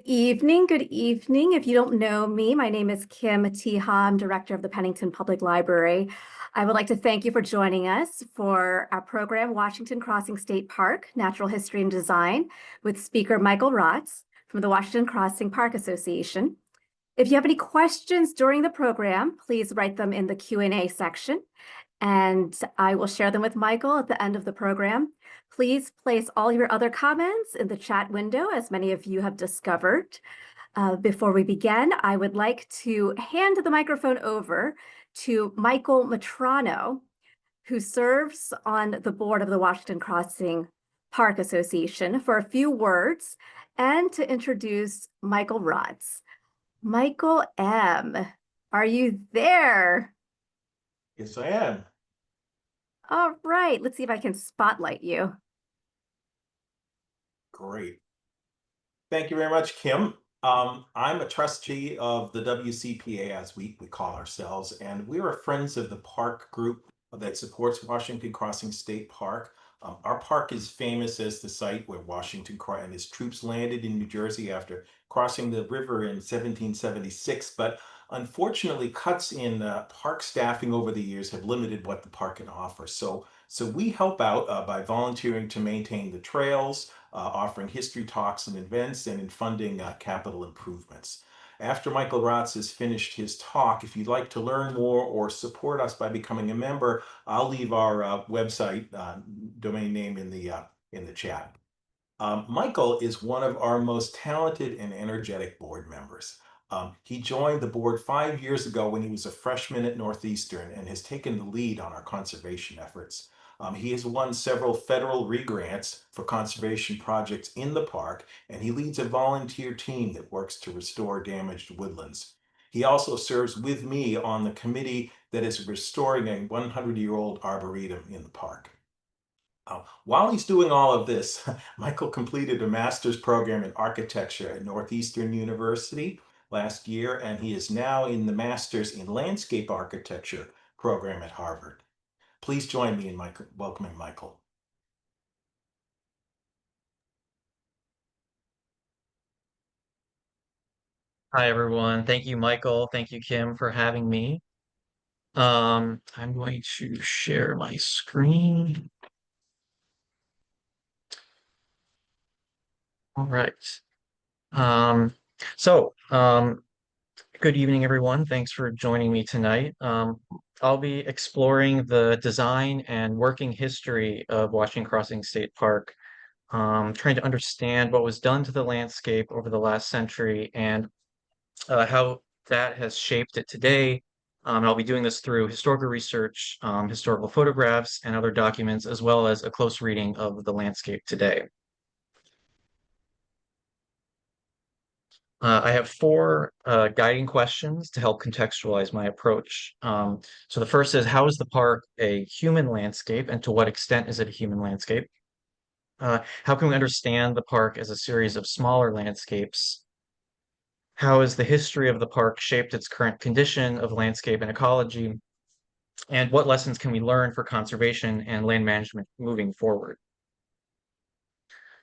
evening. Good evening. If you don't know me, my name is Kim Teha. I'm director of the Pennington Public Library. I would like to thank you for joining us for our program, Washington Crossing State Park, Natural History and Design, with speaker Michael Rahtz from the Washington Crossing Park Association. If you have any questions during the program, please write them in the Q&A section, and I will share them with Michael at the end of the program. Please place all your other comments in the chat window, as many of you have discovered. Before we begin, I would like to hand the microphone over to Michael Matrano, who serves on the board of the Washington Crossing Park Association, for a few words and to introduce Michael Rahtz. Michael M., are you there? Yes, I am. All right, let's see if I can spotlight you. Great. Thank you very much, Kim. I'm a trustee of the WCPA, as we call ourselves, and we are friends of the park group that supports Washington Crossing State Park. Our park is famous as the site where Washington and his troops landed in New Jersey after crossing the river in 1776, but unfortunately, cuts in park staffing over the years have limited what the park can offer. So we help out by volunteering to maintain the trails, offering history talks and events, and in funding capital improvements. After Michael Rahtz has finished his talk, if you'd like to learn more or support us by becoming a member, I'll leave our website domain name in the chat. Michael is one of our most talented and energetic board members. He joined the board 5 years ago when he was a freshman at Northeastern and has taken the lead on our conservation efforts. He has won several federal re-grants for conservation projects in the park, and he leads a volunteer team that works to restore damaged woodlands. He also serves with me on the committee that is restoring a 100-year-old arboretum in the park. While he's doing all of this, Michael completed a master's program in architecture at Northeastern University last year, and he is now in the master's in landscape architecture program at Harvard. Please join me in welcoming Michael. Hi, everyone. Thank you, Michael. Thank you, Kim, for having me. I'm going to share my screen. All right. Um, so, good evening, everyone. Thanks for joining me tonight. I'll be exploring the design and working history of Washington Crossing State Park, trying to understand what was done to the landscape over the last century and how that has shaped it today. I'll be doing this through historical research, historical photographs, and other documents, as well as a close reading of the landscape today. I have four guiding questions to help contextualize my approach. So the first is, how is the park a human landscape, and to what extent is it a human landscape? How can we understand the park as a series of smaller landscapes? How has the history of the park shaped its current condition of landscape and ecology? And what lessons can we learn for conservation and land management moving forward?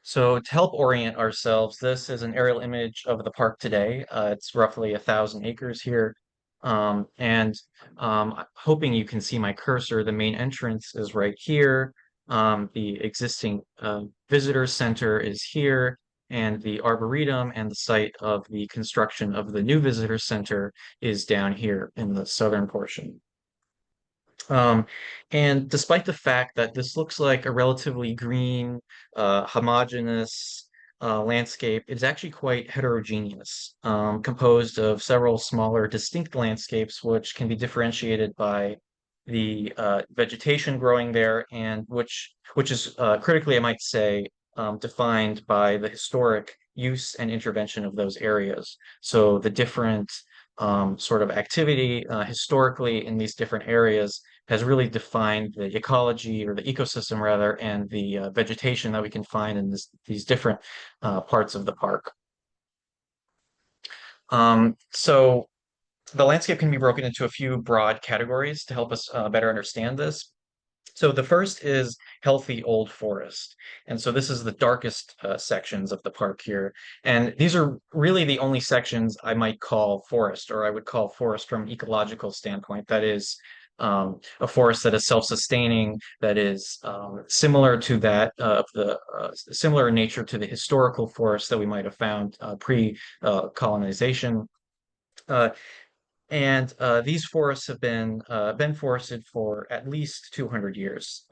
So to help orient ourselves, this is an aerial image of the park today. It's roughly 1,000 acres here. Hoping you can see my cursor, the main entrance is right here. The existing visitor center is here, and the Arboretum and the site of the construction of the new visitor center is down here in the southern portion. And despite the fact that this looks like a relatively green, homogeneous landscape, it's actually quite heterogeneous, composed of several smaller distinct landscapes, which can be differentiated by the vegetation growing there, and which is critically, I might say, defined by the historic use and intervention of those areas. So the different sort of activity historically in these different areas has really defined the ecology, or the ecosystem rather, and the vegetation that we can find in these different parts of the park. So the landscape can be broken into a few broad categories to help us better understand this. So the first is healthy old forest. And so this is the darkest sections of the park here. And these are really the only sections I might call forest, or I would call forest from ecological standpoint. That is a forest that is self-sustaining, that is similar to that of the similar in nature to the historical forest that we might have found pre-colonization. Uh, and these forests have been forested for at least 200 years.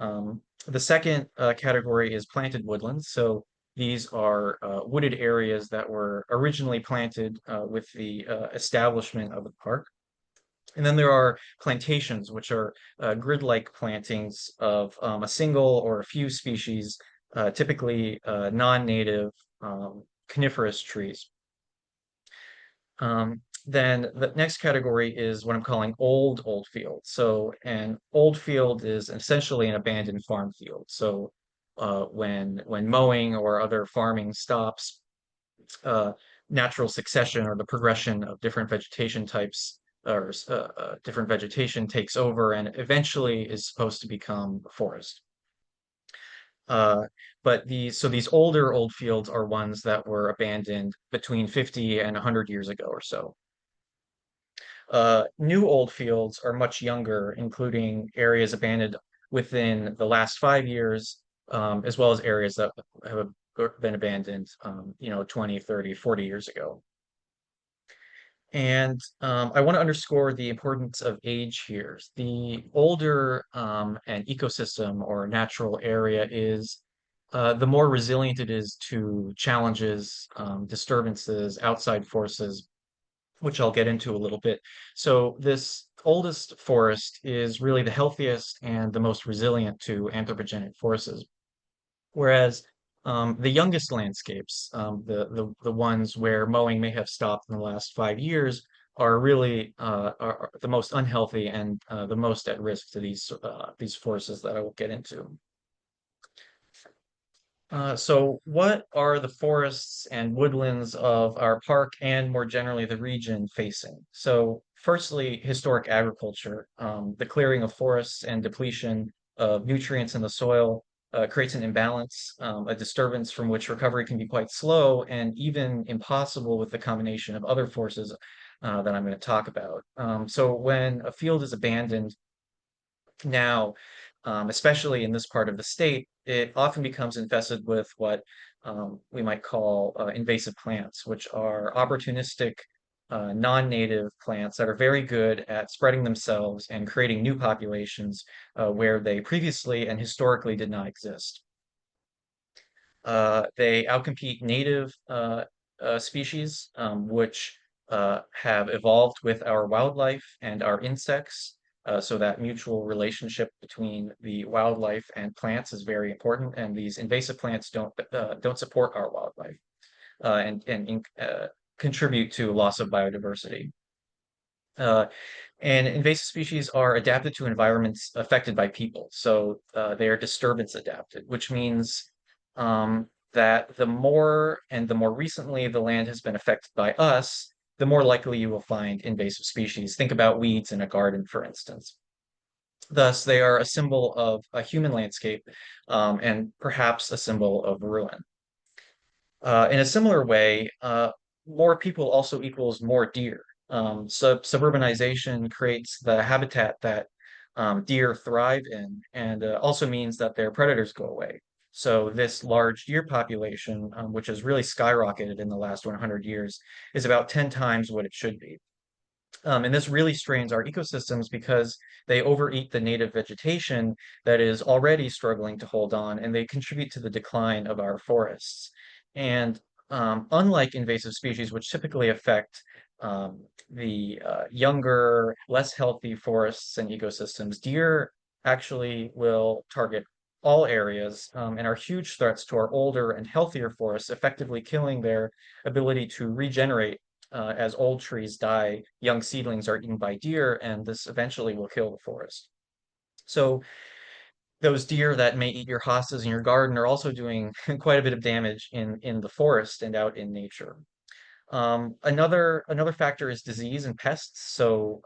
The second category is planted woodlands. So these are wooded areas that were originally planted with the establishment of the park. And then there are plantations, which are grid-like plantings of a single or a few species, typically non-native coniferous trees. Then the next category is what I'm calling old field. So an old field is essentially an abandoned farm field. So when mowing or other farming stops, uh, natural succession or the progression of different vegetation types or different vegetation takes over and eventually is supposed to become a forest. Uh, but these older old fields are ones that were abandoned between 50 and 100 years ago or so. New old fields are much younger, including areas abandoned within the last 5 years, as well as areas that have been abandoned, 20, 30, 40 years ago. And I want to underscore the importance of age here. The older an ecosystem or natural area is, the more resilient it is to challenges, disturbances, outside forces, which I'll get into a little bit. So this oldest forest is really the healthiest and the most resilient to anthropogenic forces. Whereas the youngest landscapes, the ones where mowing may have stopped in the last 5 years, are really are the most unhealthy and the most at risk to these forces that I will get into. So what are the forests and woodlands of our park and more generally the region facing? So firstly, historic agriculture, the clearing of forests and depletion of nutrients in the soil creates an imbalance, a disturbance from which recovery can be quite slow and even impossible with the combination of other forces that I'm going to talk about. So when a field is abandoned, now, especially in this part of the state, it often becomes infested with what we might call invasive plants, which are opportunistic, non-native plants that are very good at spreading themselves and creating new populations where they previously and historically did not exist. They outcompete native species, which have evolved with our wildlife and our insects. So that mutual relationship between the wildlife and plants is very important, and these invasive plants don't support our wildlife and contribute to loss of biodiversity. Uh, and invasive species are adapted to environments affected by people. So they are disturbance adapted, which means that the more recently the land has been affected by us, the more likely you will find invasive species. Think about weeds in a garden, for instance. Thus, they are a symbol of a human landscape and perhaps a symbol of ruin. In a similar way, more people also equals more deer. Suburbanization creates the habitat that deer thrive in, and also means that their predators go away. So this large deer population, which has really skyrocketed in the last 100 years, is about 10 times what it should be. And this really strains our ecosystems because they overeat the native vegetation that is already struggling to hold on, and they contribute to the decline of our forests. And unlike invasive species, which typically affect the younger, less healthy forests and ecosystems, deer actually will target all areas and are huge threats to our older and healthier forests, effectively killing their ability to regenerate. As old trees die, young seedlings are eaten by deer, and this eventually will kill the forest. So those deer that may eat your hostas in your garden are also doing quite a bit of damage in the forest and out in nature. Another factor is disease and pests. So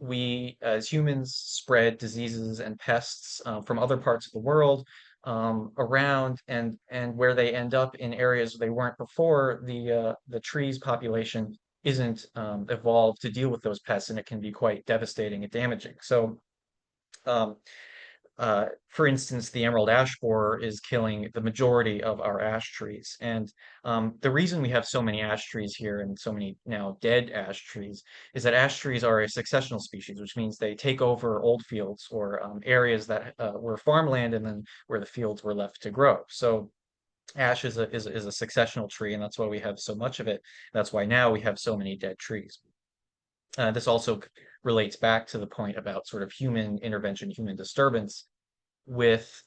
we as humans spread diseases and pests from other parts of the world around, and where they end up in areas they weren't before, the trees population isn't evolved to deal with those pests, and it can be quite devastating and damaging. So um, for instance, the emerald ash borer is killing the majority of our ash trees. And the reason we have so many ash trees here and so many now dead ash trees is that ash trees are a successional species, which means they take over old fields or areas that were farmland and then where the fields were left to grow. So ash is a successional tree, and that's why we have so much of it. That's why now we have so many dead trees. This also relates back to the point about sort of human intervention, human disturbance. With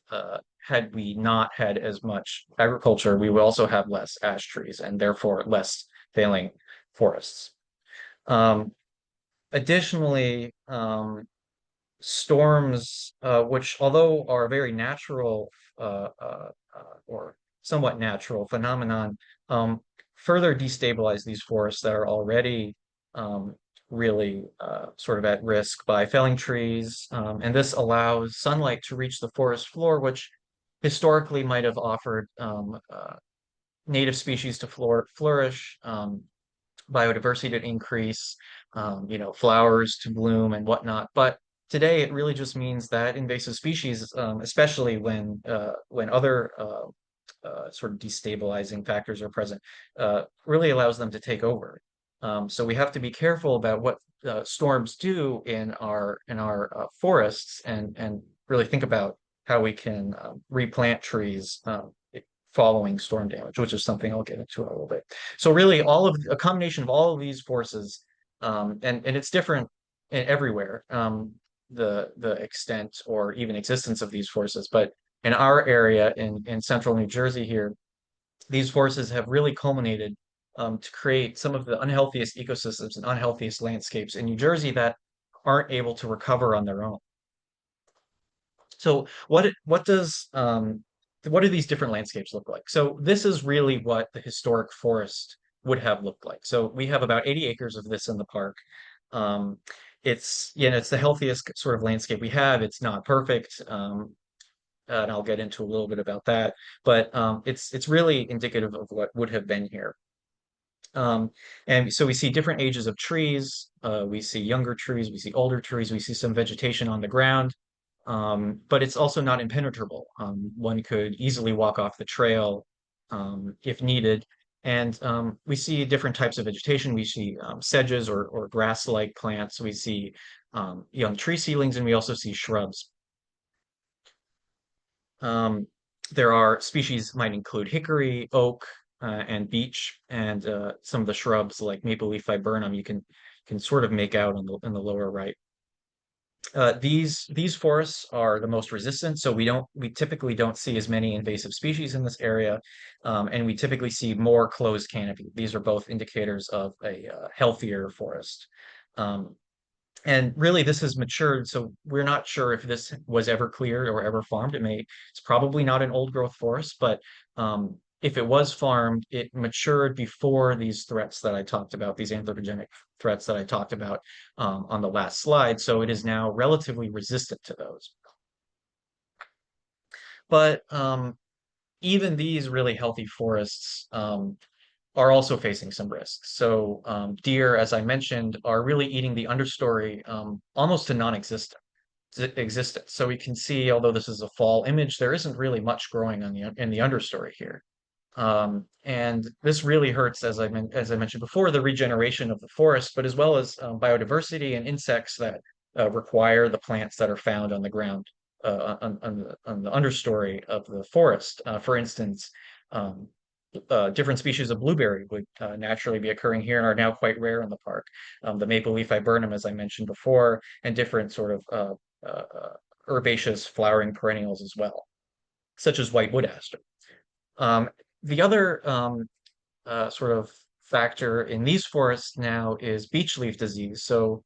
had we not had as much agriculture, we would also have less ash trees and therefore less failing forests. Additionally, storms, which although are a very natural or somewhat natural phenomenon, further destabilize these forests that are already really sort of at risk by felling trees. And this allows sunlight to reach the forest floor, which historically might have offered native species to flourish, biodiversity to increase, flowers to bloom and whatnot. But today, it really just means that invasive species, especially when other sort of destabilizing factors are present, really allows them to take over. So we have to be careful about what storms do in our forests, and really think about how we can replant trees following storm damage, which is something I'll get into a little bit. So really, a combination of all of these forces, and it's different everywhere, the extent or even existence of these forces, but in our area in central New Jersey here, these forces have really culminated to create some of the unhealthiest ecosystems and unhealthiest landscapes in New Jersey that aren't able to recover on their own. So what do these different landscapes look like? So this is really what the historic forest would have looked like. So we have about 80 acres of this in the park. It's the healthiest sort of landscape we have. It's not perfect. And I'll get into a little bit about that, but it's really indicative of what would have been here. And so we see different ages of trees. We see younger trees, we see older trees, we see some vegetation on the ground. But it's also not impenetrable. One could easily walk off the trail if needed. And we see different types of vegetation. We see sedges or grass-like plants. We see young tree seedlings, and we also see shrubs. There are species might include hickory, oak, and beech, and some of the shrubs like maple leaf viburnum you can sort of make out in the lower right. These forests are the most resistant, so we typically don't see as many invasive species in this area, and we typically see more closed canopy. These are both indicators of a healthier forest. And really, this has matured, so we're not sure if this was ever cleared or ever farmed. It's probably not an old growth forest, but if it was farmed, it matured before these threats that I talked about, these anthropogenic threats that I talked about on the last slide. So it is now relatively resistant to those. But even these really healthy forests are also facing some risks. So deer, as I mentioned, are really eating the understory almost to non-existent existence. So we can see, although this is a fall image, there isn't really much growing in the understory here. And this really hurts, as I mentioned before, the regeneration of the forest, but as well as biodiversity and insects that require the plants that are found on the ground on the understory of the forest. For instance, different species of blueberry would naturally be occurring here and are now quite rare in the park. The maple leaf viburnum, as I mentioned before, and different sort of herbaceous flowering perennials as well, such as white wood aster. The other sort of factor in these forests now is beech leaf disease. So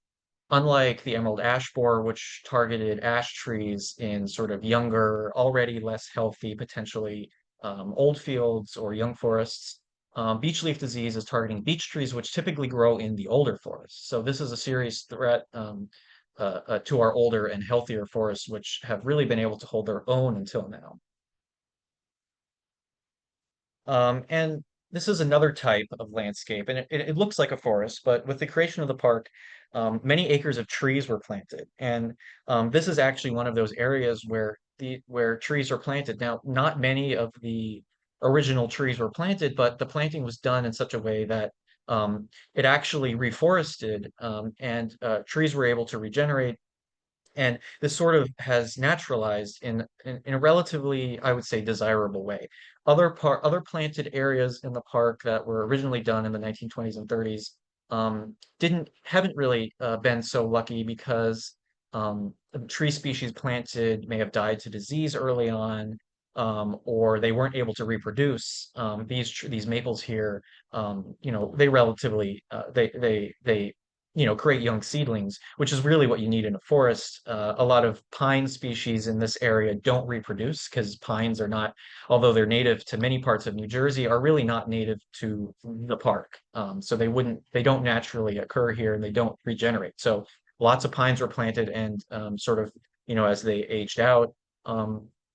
unlike the emerald ash borer, which targeted ash trees in sort of younger, already less healthy, potentially old fields or young forests, beech leaf disease is targeting beech trees, which typically grow in the older forests. So this is a serious threat to our older and healthier forests, which have really been able to hold their own until now. And this is another type of landscape, and it looks like a forest, but with the creation of the park, many acres of trees were planted. And this is actually one of those areas where trees are planted. Now, not many of the original trees were planted, but the planting was done in such a way that it actually reforested, and trees were able to regenerate. And this sort of has naturalized in a relatively, I would say, desirable way. Other planted areas in the park that were originally done in the 1920s and 30s didn't haven't really been so lucky because the tree species planted may have died to disease early on, or they weren't able to reproduce. These maples here, they relatively they create young seedlings, which is really what you need in a forest. A lot of pine species in this area don't reproduce because pines are not, although they're native to many parts of New Jersey, are really not native to the park. So they don't naturally occur here and they don't regenerate. So lots of pines were planted and sort of, as they aged out,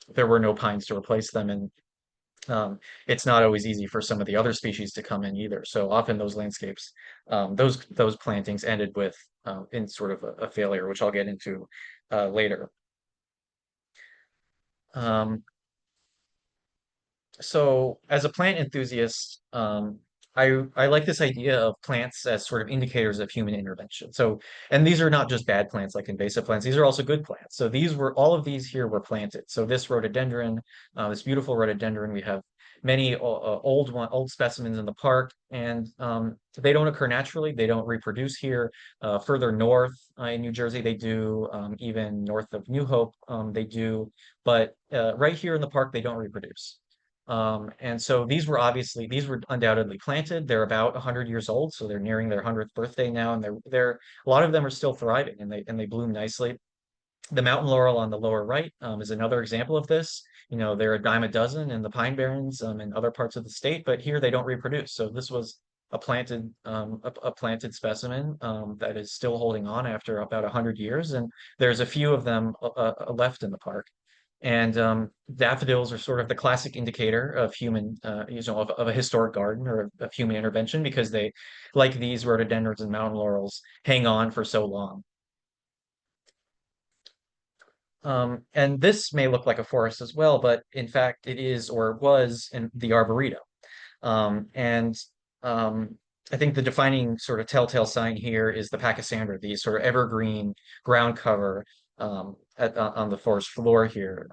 there were no pines to replace them. And it's not always easy for some of the other species to come in either. So often those landscapes, those plantings ended with in sort of a failure, which I'll get into later. Um, so as a plant enthusiast, I like this idea of plants as sort of indicators of human intervention. So, and these are not just bad plants like invasive plants; these are also good plants. So all of these here were planted. So this rhododendron, this beautiful rhododendron, we have many old specimens in the park, and they don't occur naturally. They don't reproduce here. Further north in New Jersey, they do. Even north of New Hope, they do. But right here in the park, they don't reproduce. And so these were undoubtedly planted. They're about 100 years old, so they're nearing their 100th birthday now, and they're a lot of them are still thriving and they bloom nicely. The mountain laurel on the lower right is another example of this. They're a dime a dozen in the Pine Barrens in other parts of the state, but here they don't reproduce. So this was a planted specimen that is still holding on after about 100 years, and there's a few of them left in the park. And daffodils are sort of the classic indicator of of a historic garden or of human intervention because they, like these rhododendrons and mountain laurels, hang on for so long. And this may look like a forest as well, but in fact it is or was in the Arboretum. And I think the defining sort of telltale sign here is the pachysandra, the sort of evergreen ground cover on the forest floor here,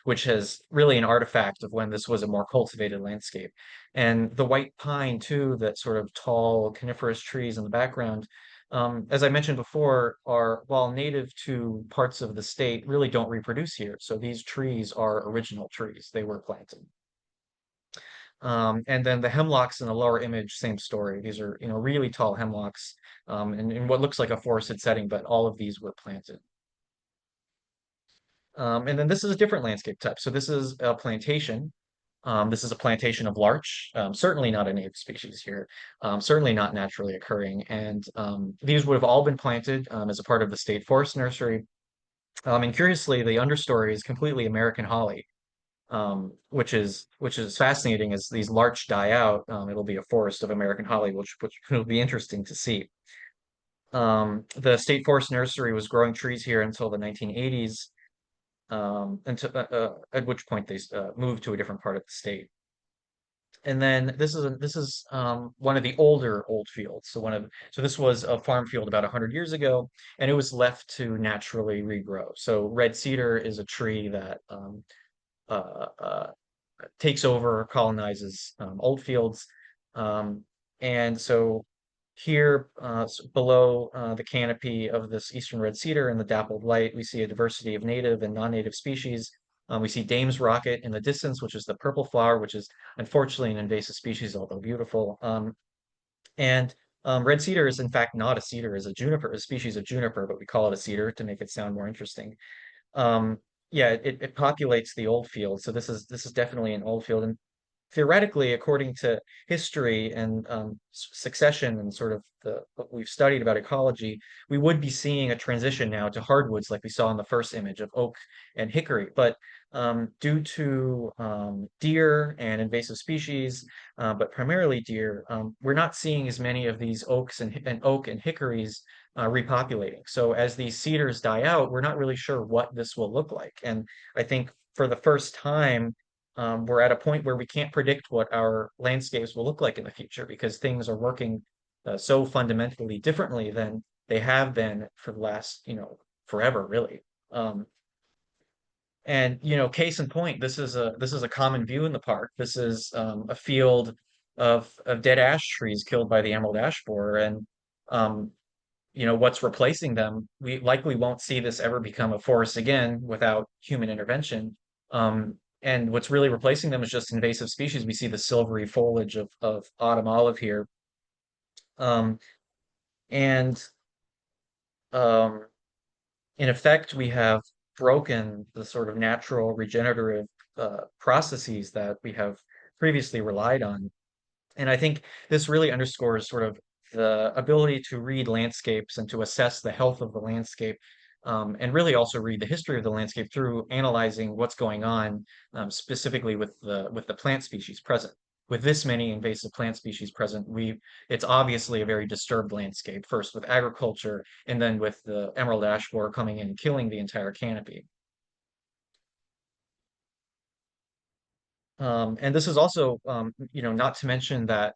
which is really an artifact of when this was a more cultivated landscape. And the white pine too, that sort of tall coniferous trees in the background, as I mentioned before, while native to parts of the state, really don't reproduce here. So these trees are original trees. They were planted. And then the hemlocks in the lower image, same story. These are, really tall hemlocks in what looks like a forested setting, but all of these were planted. And then this is a different landscape type. So this is a plantation. This is a plantation of larch, certainly not a native species here, certainly not naturally occurring. And these would have all been planted as a part of the state forest nursery. And curiously, the understory is completely American holly, which is fascinating. As these larch die out, it'll be a forest of American holly, which will be interesting to see. The state forest nursery was growing trees here until the 1980s, at which point they moved to a different part of the state. And then this is one of the older old fields. So this was a farm field about 100 years ago, and it was left to naturally regrow. So red cedar is a tree that uh, uh, takes over, colonizes old fields. And so here below the canopy of this eastern red cedar in the dappled light, we see a diversity of native and non-native species. We see Dame's rocket in the distance, which is the purple flower, which is unfortunately an invasive species, although beautiful. And red cedar is in fact not a cedar, is a species of juniper, but we call it a cedar to make it sound more interesting. Um, yeah, it populates the old field. So this is definitely an old field. And theoretically, according to history and succession and sort of what we've studied about ecology, we would be seeing a transition now to hardwoods like we saw in the first image of oak and hickory. But due to deer and invasive species, but primarily deer, we're not seeing as many of these oak and hickories repopulating. So as these cedars die out, we're not really sure what this will look like. And I think for the first time, we're at a point where we can't predict what our landscapes will look like in the future because things are working so fundamentally differently than they have been for the last, forever, really. Um, and case in point, this is a common view in the park. This is a field of dead ash trees killed by the emerald ash borer, and um, what's replacing them. We likely won't see this ever become a forest again without human intervention. And what's really replacing them is just invasive species. We see the silvery foliage of autumn olive here. Um, and um, in effect, we have broken the sort of natural regenerative processes that we have previously relied on. And I think this really underscores sort of the ability to read landscapes and to assess the health of the landscape, and really also read the history of the landscape through analyzing what's going on, specifically with the plant species present. With this many invasive plant species present, it's obviously a very disturbed landscape, first with agriculture and then with the emerald ash borer coming in and killing the entire canopy. And this is also, not to mention that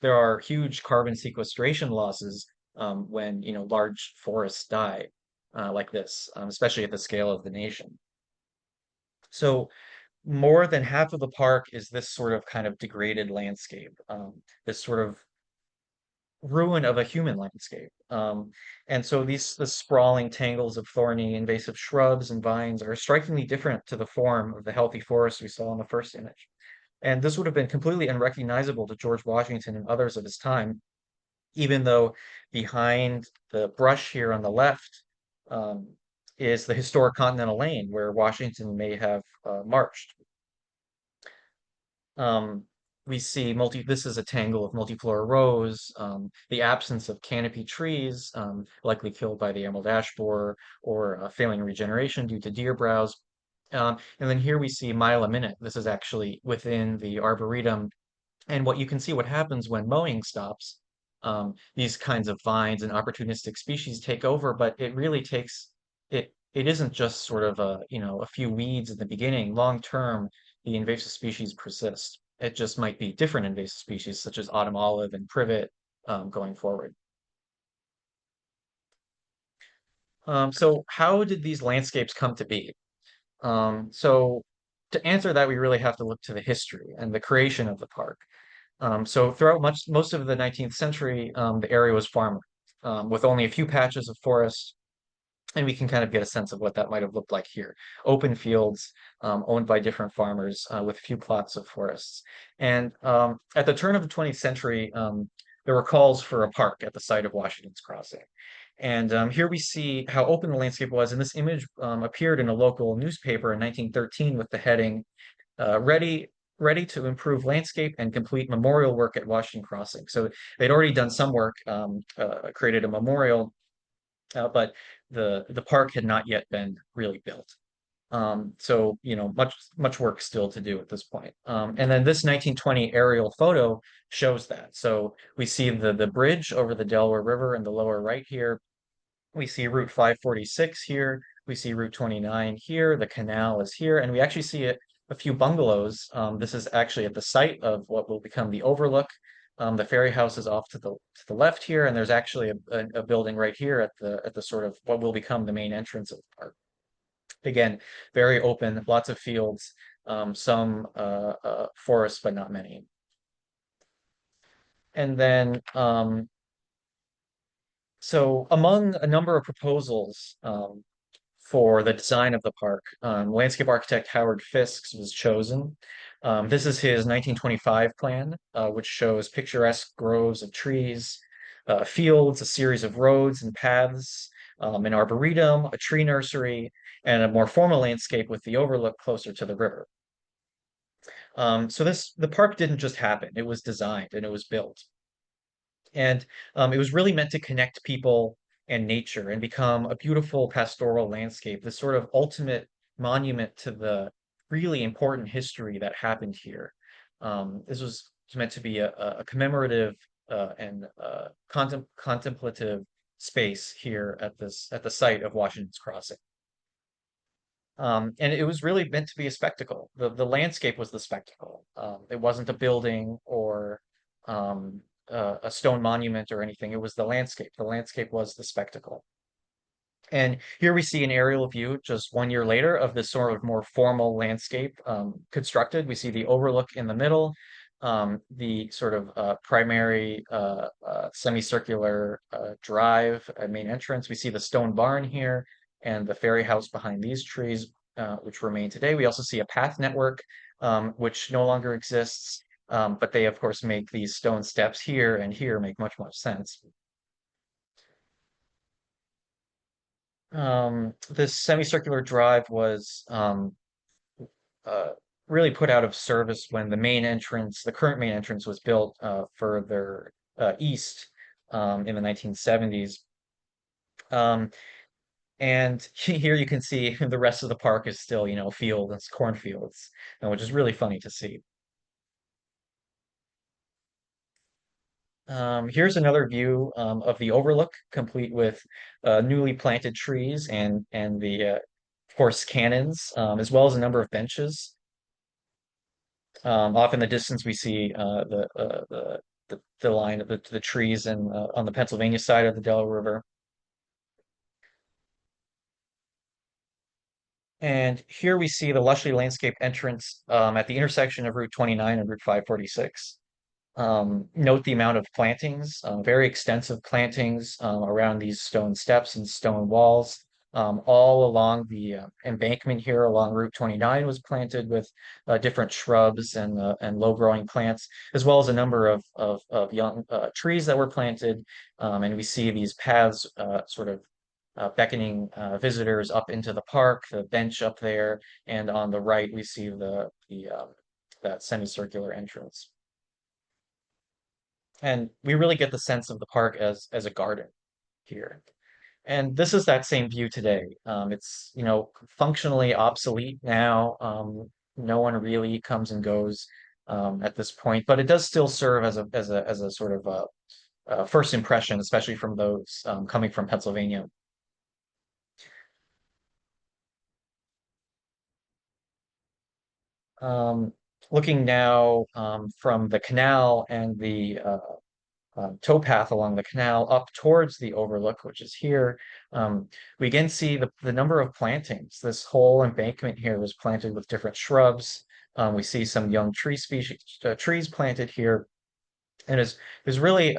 there are huge carbon sequestration losses when, large forests die like this, especially at the scale of the nation. So more than half of the park is this sort of kind of degraded landscape, this sort of ruin of a human landscape. And so the sprawling tangles of thorny invasive shrubs and vines are strikingly different to the form of the healthy forest we saw in the first image. And this would have been completely unrecognizable to George Washington and others of his time, even though behind the brush here on the left um, is the historic Continental Lane where Washington may have marched. Um, we see this is a tangle of multiflora rose, the absence of canopy trees, likely killed by the emerald ash borer or failing regeneration due to deer browse. And then here we see mile a minute. This is actually within the arboretum. And what you can see what happens when mowing stops, these kinds of vines and opportunistic species take over, but it really takes it isn't just sort of a few weeds in the beginning. Long term, the invasive species persist. It just might be different invasive species such as autumn olive and privet going forward. So how did these landscapes come to be? So to answer that, we really have to look to the history and the creation of the park. So throughout most of the 19th century, the area was farmland, with only a few patches of forest, and we can kind of get a sense of what that might have looked like here. Open fields owned by different farmers with a few plots of forests. And at the turn of the 20th century, there were calls for a park at the site of Washington's Crossing. And here we see how open the landscape was. And this image appeared in a local newspaper in 1913 with the heading, ready to improve landscape and complete memorial work at Washington Crossing. So they'd already done some work, created a memorial, but the park had not yet been really built. So much work still to do at this point. And then this 1920 aerial photo shows that. So we see the bridge over the Delaware River in the lower right here. We see Route 546 here. We see Route 29 here. The canal is here, and we actually see a few bungalows. This is actually at the site of what will become the Overlook. The ferry house is off to the left here, and there's actually a building right here at the sort of what will become the main entrance of the park. Again, very open, lots of fields, some forests, but not many. And then so among a number of proposals for the design of the park, landscape architect Howard Fisk's was chosen. This is his 1925 plan, which shows picturesque groves of trees, fields, a series of roads and paths, an arboretum, a tree nursery, and a more formal landscape with the overlook closer to the river. So the park didn't just happen. It was designed and it was built. And it was really meant to connect people and nature and become a beautiful pastoral landscape, this sort of ultimate monument to the really important history that happened here. This was meant to be a commemorative and contemplative space here at the site of Washington's Crossing. And it was really meant to be a spectacle. The landscape was the spectacle. It wasn't a building or um, a stone monument or anything. It was the landscape. The landscape was the spectacle. And here we see an aerial view just 1 year later of this sort of more formal landscape constructed. We see the overlook in the middle, the sort of primary semicircular drive, main entrance. We see the stone barn here and the ferry house behind these trees, which remain today. We also see a path network, which no longer exists, but they, of course, make these stone steps here and here make much more sense. This semicircular drive was uh, really put out of service when the main entrance, the current main entrance, was built further east in the 1970s. Um, and here you can see the rest of the park is still, field, it's cornfields, which is really funny to see. Here's another view of the overlook, complete with newly planted trees and the of course cannons, as well as a number of benches. Off in the distance, we see the line of the trees and on the Pennsylvania side of the Delaware River. And here we see the lushly landscaped entrance at the intersection of Route 29 and Route 546. Note the amount of plantings, very extensive plantings around these stone steps and stone walls. All along the embankment here along Route 29 was planted with different shrubs and low-growing plants, as well as a number of young trees that were planted. And we see these paths sort of beckoning visitors up into the park, the bench up there, and on the right we see that semicircular entrance. And we really get the sense of the park as a garden here. And this is that same view today. It's, functionally obsolete now. No one really comes and goes at this point, but it does still serve as a sort of first impression, especially from those coming from Pennsylvania. Um, Looking now from the canal and the towpath along the canal up towards the overlook, which is here, we again see the number of plantings. This whole embankment here was planted with different shrubs. We see some young tree species, trees planted here, and is really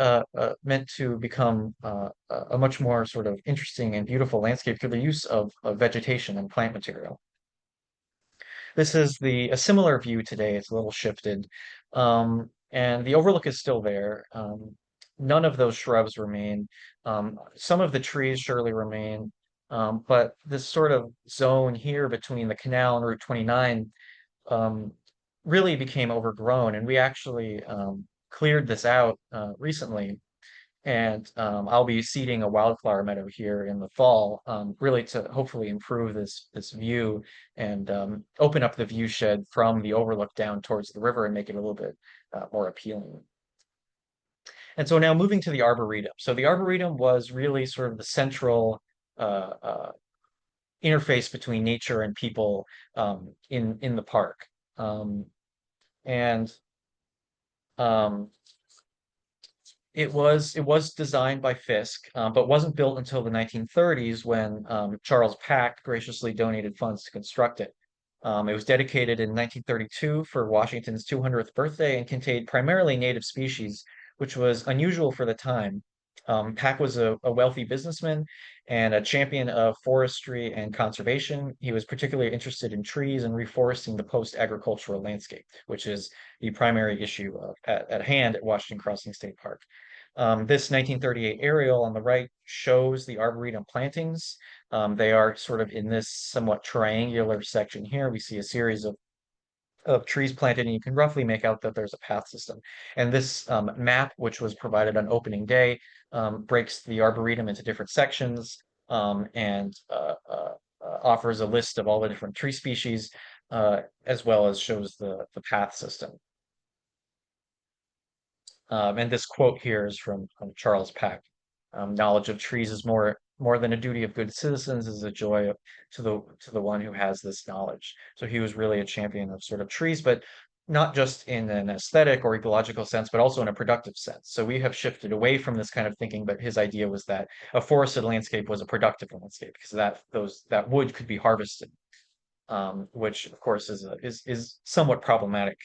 meant to become a much more sort of interesting and beautiful landscape through the use of vegetation and plant material. This is a similar view today. It's a little shifted. And the overlook is still there. None of those shrubs remain. Some of the trees surely remain. But this sort of zone here between the canal and Route 29 really became overgrown. And we actually cleared this out recently, and I'll be seeding a wildflower meadow here in the fall, really to hopefully improve this view and open up the view shed from the overlook down towards the river and make it a little bit more appealing. And so now moving to the Arboretum. So the Arboretum was really sort of the central interface between nature and people in the park. And it was designed by Fisk, but wasn't built until the 1930s when Charles Pack graciously donated funds to construct it. It was dedicated in 1932 for Washington's 200th birthday and contained primarily native species, which was unusual for the time. Pack was a wealthy businessman and a champion of forestry and conservation. He was particularly interested in trees and reforesting the post-agricultural landscape, which is the primary issue at hand at Washington Crossing State Park. This 1938 aerial on the right shows the Arboretum plantings. They are sort of in this somewhat triangular section here. We see a series of of trees planted, and you can roughly make out that there's a path system. And this map, which was provided on opening day, breaks the arboretum into different sections and offers a list of all the different tree species, as well as shows the path system. And this quote here is from Charles Peck. Knowledge of trees is more than a duty of good citizens, is a joy to the one who has this knowledge. So he was really a champion of sort of trees, but not just in an aesthetic or ecological sense, but also in a productive sense. So we have shifted away from this kind of thinking, but his idea was that a forested landscape was a productive landscape because that wood could be harvested, which of course is somewhat problematic.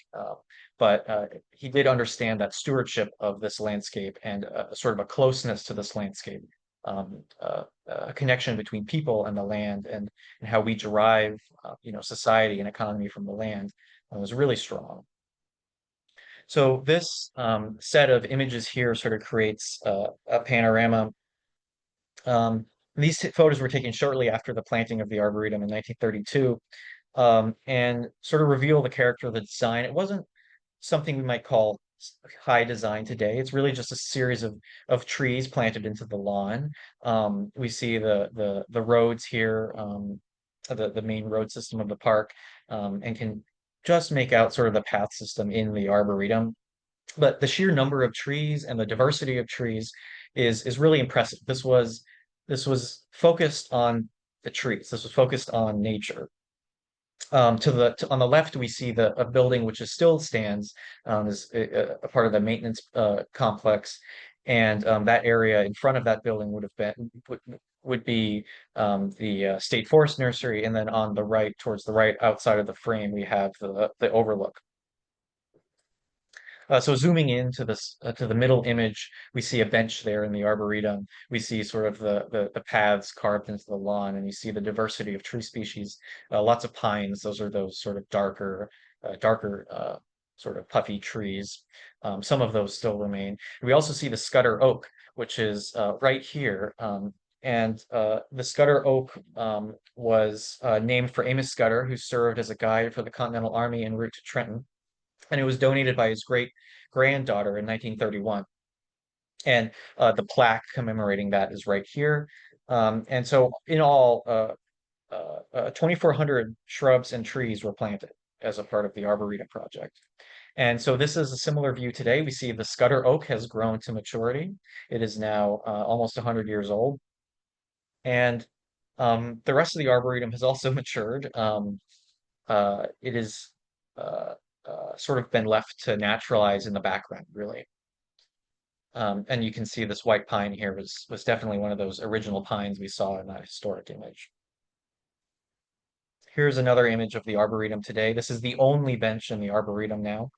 But he did understand that stewardship of this landscape and sort of a closeness to this landscape, a connection between people and the land, and how we derive, society and economy from the land, was really strong. So this set of images here sort of creates a panorama. These photos were taken shortly after the planting of the Arboretum in 1932, and sort of reveal the character of the design. It wasn't something we might call high design today. It's really just a series of trees planted into the lawn. We see the roads here, the main road system of the park, and can just make out sort of the path system in the Arboretum. But the sheer number of trees and the diversity of trees is really impressive. This was focused on the trees. This was focused on nature. On the left, we see a building which is still stands, as a part of the maintenance complex, and that area in front of that building would be the State Forest Nursery, and then on the right, towards the right outside of the frame, we have the overlook. So zooming into this to the middle image, we see a bench there in the arboretum. We see sort of the paths carved into the lawn, and you see the diversity of tree species. Lots of pines. Those are those sort of darker sort of puffy trees. Some of those still remain. We also see the Scudder oak, which is right here. And the Scudder oak was named for Amos Scudder, who served as a guide for the Continental Army en route to Trenton, and it was donated by his great granddaughter in 1931. And the plaque commemorating that is right here. And so in all, 2,400 shrubs and trees were planted as a part of the Arboretum project. And so this is a similar view today. We see the Scudder oak has grown to maturity. It is now almost 100 years old. And the rest of the Arboretum has also matured. It is sort of been left to naturalize in the background, really. And you can see this white pine here was definitely one of those original pines we saw in that historic image. Here's another image of the Arboretum today. This is the only bench in the Arboretum now.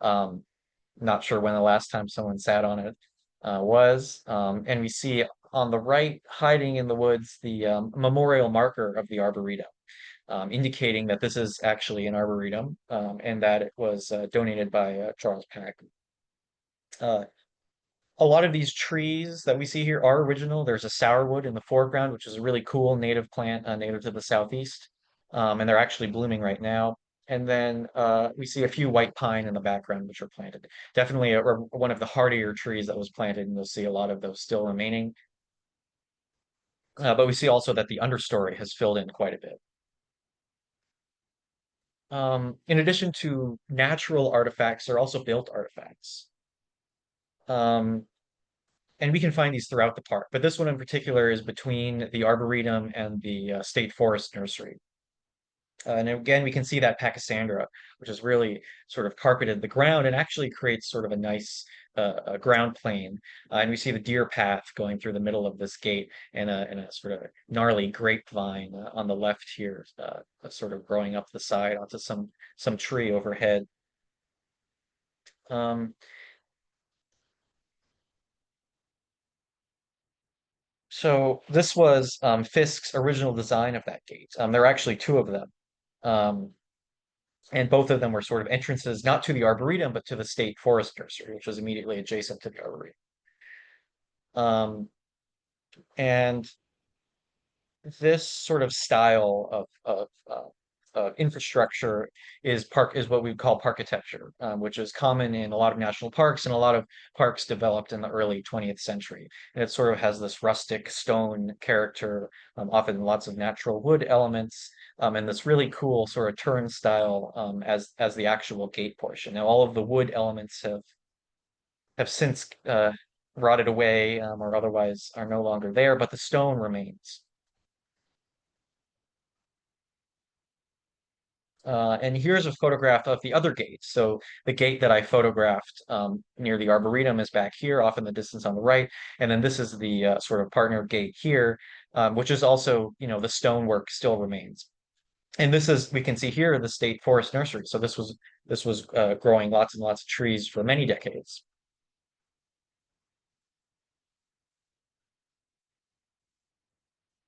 Not sure when the last time someone sat on it was. And we see on the right, hiding in the woods, the memorial marker of the Arboretum, indicating that this is actually an arboretum, and that it was donated by Charles Peck. A lot of these trees that we see here are original. There's a sourwood in the foreground, which is a really cool native plant, native to the southeast, and they're actually blooming right now. And then we see a few white pine in the background, which are planted. Definitely one of the hardier trees that was planted, and you'll see a lot of those still remaining. But we see also that the understory has filled in quite a bit. In addition to natural artifacts, there are also built artifacts. And we can find these throughout the park, but this one in particular is between the Arboretum and the State Forest Nursery. And again, we can see that Pachysandra, which has really sort of carpeted the ground and actually creates sort of a nice ground plane. And we see the deer path going through the middle of this gate, and a sort of gnarly grapevine on the left here, sort of growing up the side onto some tree overhead. So this was Fisk's original design of that gate. There are actually two of them. Um, and both of them were sort of entrances, not to the Arboretum, but to the State Forest Nursery, which was immediately adjacent to the Arboretum. And this sort of style of infrastructure is what we call parkitecture, which is common in a lot of national parks and a lot of parks developed in the early 20th century. And it sort of has this rustic stone character, often lots of natural wood elements, and this really cool sort of turnstile as the actual gate portion. Now, all of the wood elements have since rotted away or otherwise are no longer there, but the stone remains. And here's a photograph of the other gate. So the gate that I photographed near the Arboretum is back here, off in the distance on the right. And then this is the sort of partner gate here, which is also, the stonework still remains. And this is, we can see here, the State Forest Nursery. So this was growing lots and lots of trees for many decades.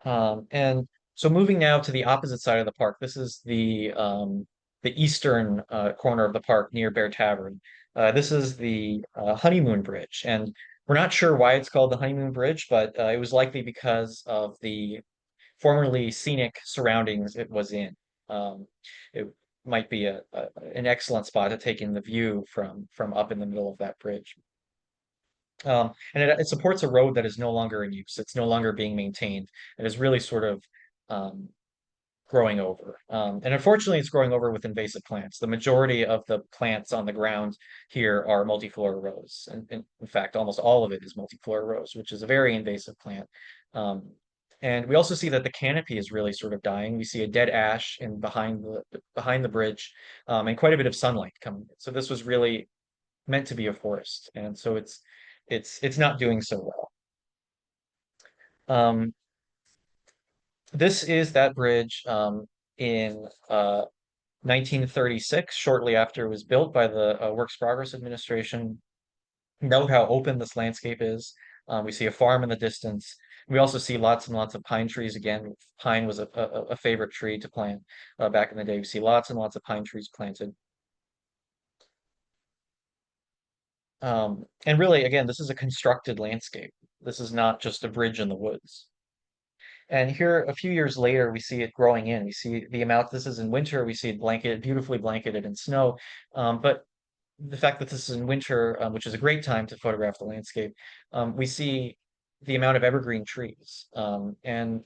And so moving now to the opposite side of the park, this is the eastern corner of the park near Bear Tavern. This is the Honeymoon Bridge, and we're not sure why it's called the Honeymoon Bridge, but it was likely because of the formerly scenic surroundings it was in. It might be an excellent spot to take in the view from up in the middle of that bridge. And it supports a road that is no longer in use. It's no longer being maintained. It is really sort of um, growing over. And unfortunately, it's growing over with invasive plants. The majority of the plants on the ground here are multiflora rose. And in fact, almost all of it is multiflora rose, which is a very invasive plant. Um, and we also see that the canopy is really sort of dying. We see a dead ash in behind the bridge, and quite a bit of sunlight coming in. So this was really meant to be a forest, and so it's not doing so well. Um, this is that bridge in 1936, shortly after it was built by the Works Progress Administration. Note how open this landscape is. We see a farm in the distance. We also see lots and lots of pine trees. Again, pine was a favorite tree to plant back in the day. We see lots and lots of pine trees planted. And really, again, this is a constructed landscape. This is not just a bridge in the woods. And here, a few years later, we see it growing in. We see the amount, this is in winter, we see it blanketed, beautifully blanketed in snow. But the fact that this is in winter, which is a great time to photograph the landscape, we see the amount of evergreen trees. And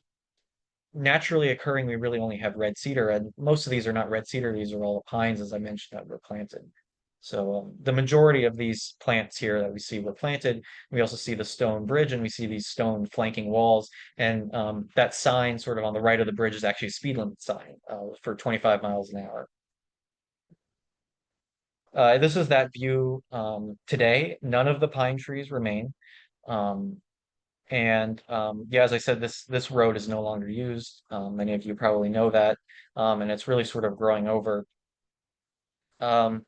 naturally occurring, we really only have red cedar, and most of these are not red cedar, these are all pines, as I mentioned, that were planted. So the majority of these plants here that we see were planted. We also see the stone bridge and we see these stone flanking walls. And that sign sort of on the right of the bridge is actually a speed limit sign for 25 miles an hour. This is that view today. None of the pine trees remain. Um, yeah, as I said, this road is no longer used. Many of you probably know that. And it's really sort of growing over. Um,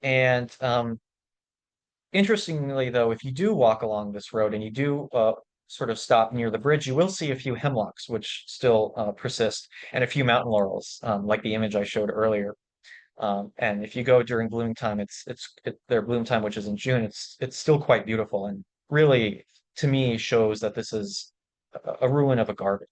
and Interestingly, though, if you do walk along this road and you do sort of stop near the bridge, you will see a few hemlocks, which still persist, and a few mountain laurels, like the image I showed earlier. And if you go during bloom time, their bloom time, which is in June. It's still quite beautiful, and really, to me, shows that this is a ruin of a garden.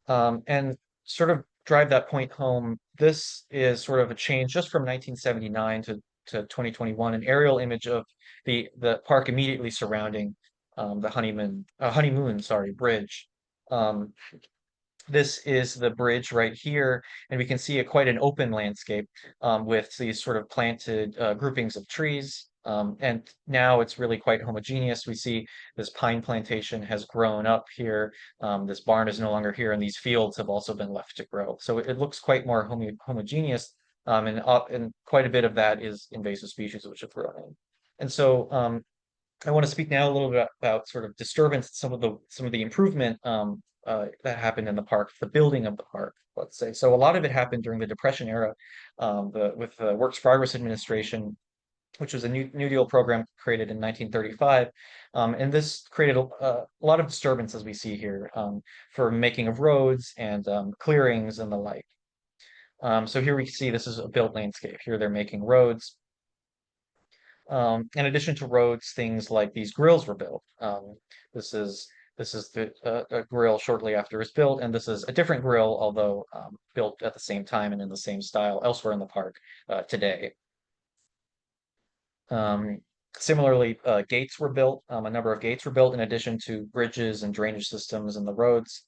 And sort of drive that point home, this is sort of a change just from 1979 to 2021, an aerial image of the park immediately surrounding the honeymoon, sorry, bridge. Um, this is the bridge right here, and we can see quite an open landscape with these sort of planted groupings of trees. And now it's really quite homogeneous. We see this pine plantation has grown up here. This barn is no longer here, and these fields have also been left to grow. So it looks quite more homogeneous, and quite a bit of that is invasive species which have grown in. And so I want to speak now a little bit about sort of disturbance, some of the improvement that happened in the park, the building of the park, let's say. So a lot of it happened during the Depression era, with the Works Progress Administration, which was a New Deal program created in 1935. And this created a lot of disturbance, as we see here, for making of roads and clearings and the like. So here we see this is a built landscape. Here they're making roads. In addition to roads, things like these grills were built. This is This is the a grill shortly after it was built, and this is a different grill, although built at the same time and in the same style elsewhere in the park today. Um, Similarly, gates were built. A number of gates were built in addition to bridges and drainage systems and the roads.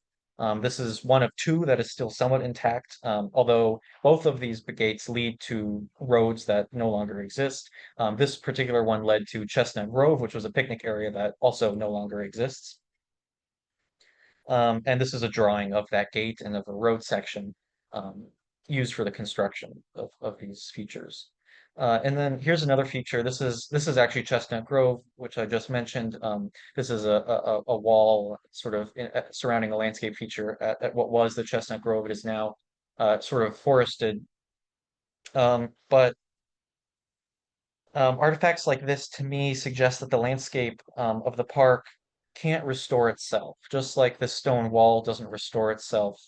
This is one of two that is still somewhat intact, although both of these gates lead to roads that no longer exist. This particular one led to Chestnut Grove, which was a picnic area that also no longer exists. And this is a drawing of that gate and of a road section um, used for the construction of these features. And then here's another feature. This is actually Chestnut Grove, which I just mentioned. This is a wall sort of surrounding a landscape feature at what was the Chestnut Grove. It is now sort of forested. But artifacts like this to me suggest that the landscape of the park can't restore itself, just like the stone wall doesn't restore itself.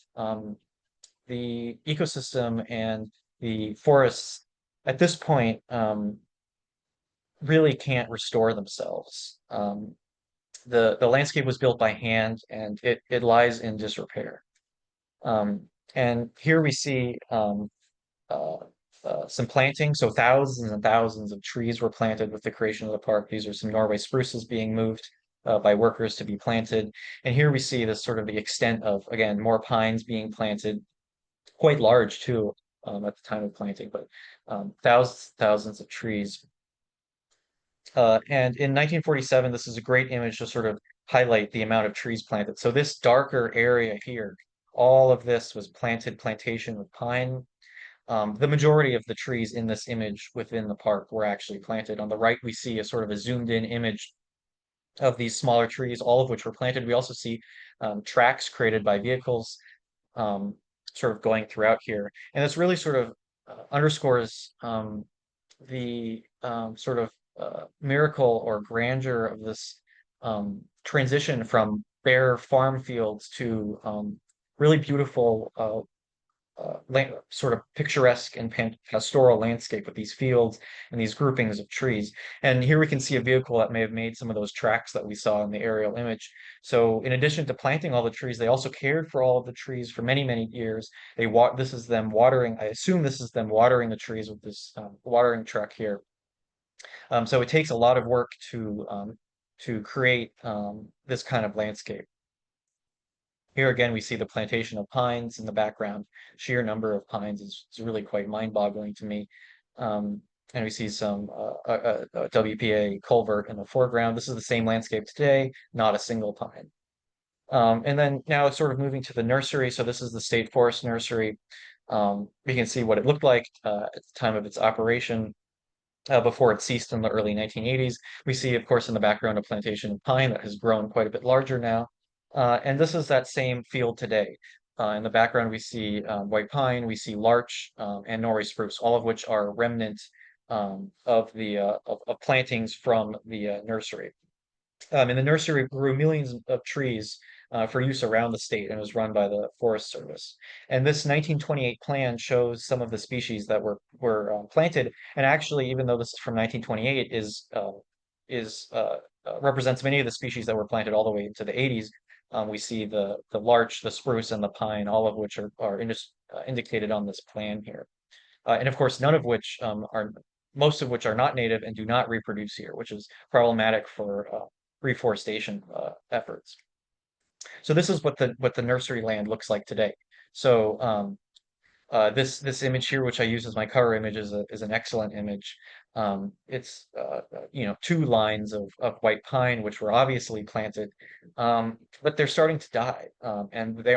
The ecosystem and the forests at this point really can't restore themselves. The landscape was built by hand and it lies in disrepair. And here we see uh, some planting. So thousands and thousands of trees were planted with the creation of the park. These are some Norway spruces being moved by workers to be planted. And here we see this sort of the extent of, again, more pines being planted, quite large too, at the time of planting, but thousands of trees. And in 1947, this is a great image to sort of highlight the amount of trees planted. So this darker area here, all of this was plantation with pine. The majority of the trees in this image within the park were actually planted. On the right, we see a sort of a zoomed in image of these smaller trees, all of which were planted. We also see tracks created by vehicles um, sort of going throughout here. And this really sort of underscores the sort of miracle or grandeur of this transition from bare farm fields to really beautiful sort of picturesque and pastoral landscape with these fields and these groupings of trees. And here we can see a vehicle that may have made some of those tracks that we saw in the aerial image. So in addition to planting all the trees, they also cared for all of the trees for many, many years. This is them watering. I assume this is them watering the trees with this watering truck here. So it takes a lot of work to create this kind of landscape. Here again, we see the plantation of pines in the background. Sheer number of pines is really quite mind-boggling to me. And we see some WPA culvert in the foreground. This is the same landscape today, not a single pine. And then now it's sort of moving to the nursery. So this is the State Forest Nursery. We can see what it looked like at the time of its operation. Before it ceased in the early 1980s. We see, of course, in the background a plantation of pine that has grown quite a bit larger now. And this is that same field today. In the background, we see white pine, we see larch, and Norway spruce, all of which are remnant of the of plantings from the nursery. And the nursery grew millions of trees for use around the state and was run by the Forest Service. And this 1928 plan shows some of the species that were planted. And actually, even though this is from 1928, is represents many of the species that were planted all the way into the 80s. We see the larch, the spruce, and the pine, all of which are indicated on this plan here. And of course, none of which most of which are not native and do not reproduce here, which is problematic for reforestation efforts. So this is what the nursery land looks like today. So this image here, which I use as my cover image, is an excellent image. It's two lines of white pine, which were obviously planted, but they're starting to die, and they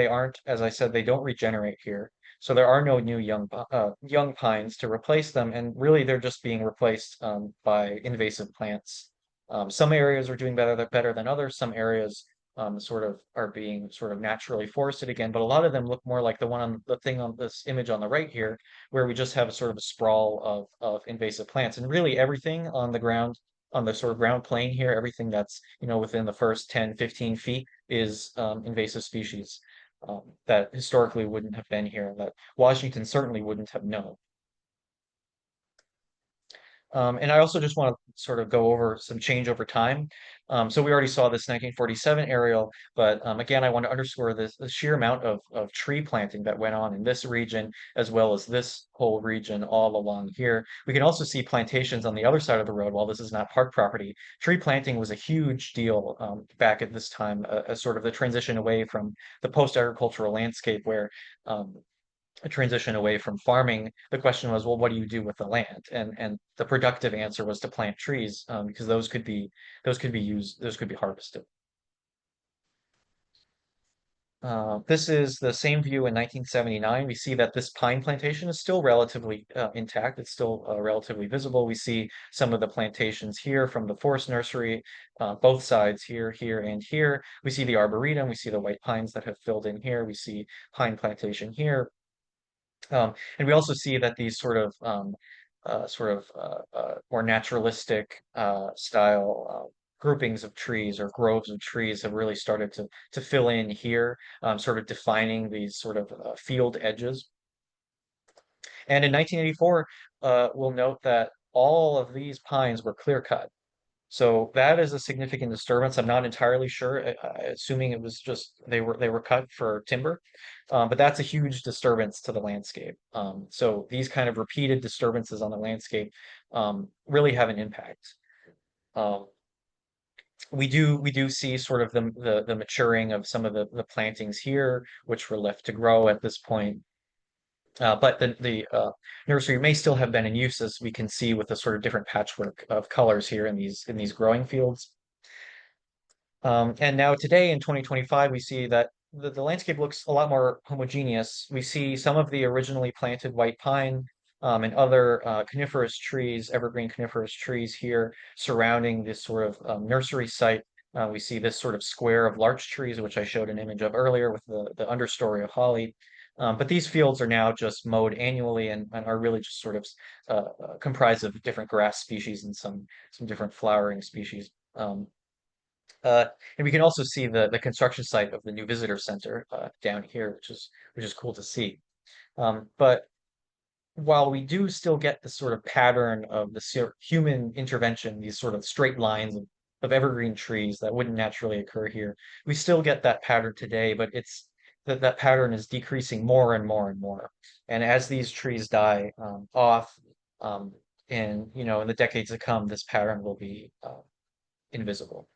aren't, as I said, they don't regenerate here. So there are no new young pines to replace them, and really they're just being replaced by invasive plants. Some areas are doing better than others. Some areas sort of are being sort of naturally forested again, but a lot of them look more like the thing on this image on the right here, where we just have a sort of a sprawl of invasive plants, and really everything on the ground, on the sort of ground plane here, everything that's within the first 10, 15 feet is invasive species that historically wouldn't have been here, that Washington certainly wouldn't have known. And I also just want to sort of go over some change over time. So we already saw this 1947 aerial, but again, I want to underscore the sheer amount of tree planting that went on in this region, as well as this whole region all along here. We can also see plantations on the other side of the road. While this is not park property, tree planting was a huge deal back at this time, as sort of the transition away from the post-agricultural landscape where a transition away from farming, the question was, well, what do you do with the land? And the productive answer was to plant trees, because those could be harvested. This is the same view in 1979. We see that this pine plantation is still relatively intact. It's still relatively visible. We see some of the plantations here from the forest nursery, both sides here, here, and here. We see the arboretum. We see the white pines that have filled in here. We see pine plantation here. And we also see that these more naturalistic style groupings of trees or groves of trees have really started to fill in here, sort of defining these sort of field edges. And in 1984, we'll note that all of these pines were clear cut. So that is a significant disturbance. I'm not entirely sure, assuming it was just they were cut for timber, but that's a huge disturbance to the landscape. So these kind of repeated disturbances on the landscape really have an impact. Um, we do see sort of the maturing of some of the plantings here, which were left to grow at this point. But the nursery may still have been in use, as we can see with the sort of different patchwork of colors here in these growing fields. And now today in 2025, we see that the landscape looks a lot more homogeneous. We see some of the originally planted white pine and other coniferous trees, evergreen coniferous trees here surrounding this sort of nursery site. We see this sort of square of larch trees, which I showed an image of earlier with the understory of holly. But these fields are now just mowed annually and are really just sort of comprised of different grass species and some different flowering species. Uh, and we can also see the construction site of the new visitor center down here, which is cool to see. But while we do still get the sort of pattern of the human intervention, these sort of straight lines of evergreen trees that wouldn't naturally occur here, we still get that pattern today, but it's that pattern is decreasing more and more and more. And as these trees die off, um, in the decades to come, this pattern will be invisible.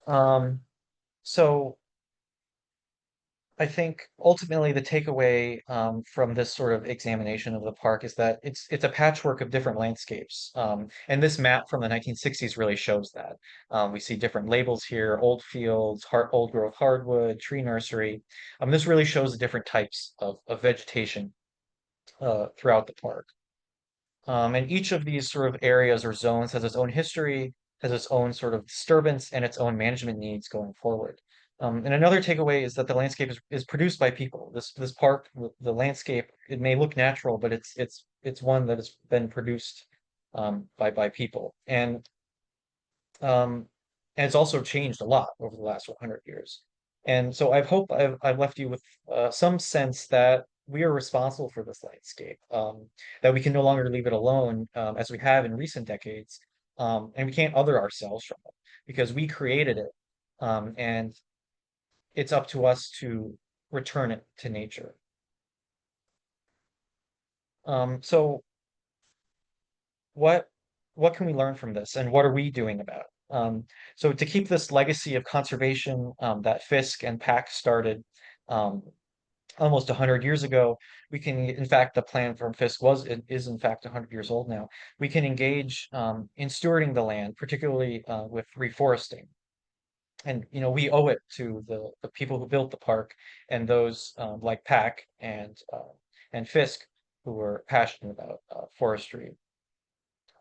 Um, so I think ultimately the takeaway from this sort of examination of the park is that it's a patchwork of different landscapes. And this map from the 1960s really shows that. We see different labels here: old fields, old growth hardwood, tree nursery. This really shows the different types of vegetation throughout the park. And each of these sort of areas or zones has its own history, has its own sort of disturbance, and its own management needs going forward. And another takeaway is that the landscape is produced by people. This park, the landscape, it may look natural, but it's one that has been produced by people, um, and it's also changed a lot over the last 100 years. And so I hope I've left you with some sense that we are responsible for this landscape, that we can no longer leave it alone as we have in recent decades, and we can't other ourselves from it because we created it, and it's up to us to return it to nature. So what what can we learn from this, and what are we doing about it? So to keep this legacy of conservation that Fisk and Pack started um, almost 100 years ago, we can, in fact, the plan from Fisk is in fact 100 years old now. We can engage in stewarding the land, particularly with reforesting. And we owe it to the people who built the park and those like Pack and Fisk who were passionate about forestry.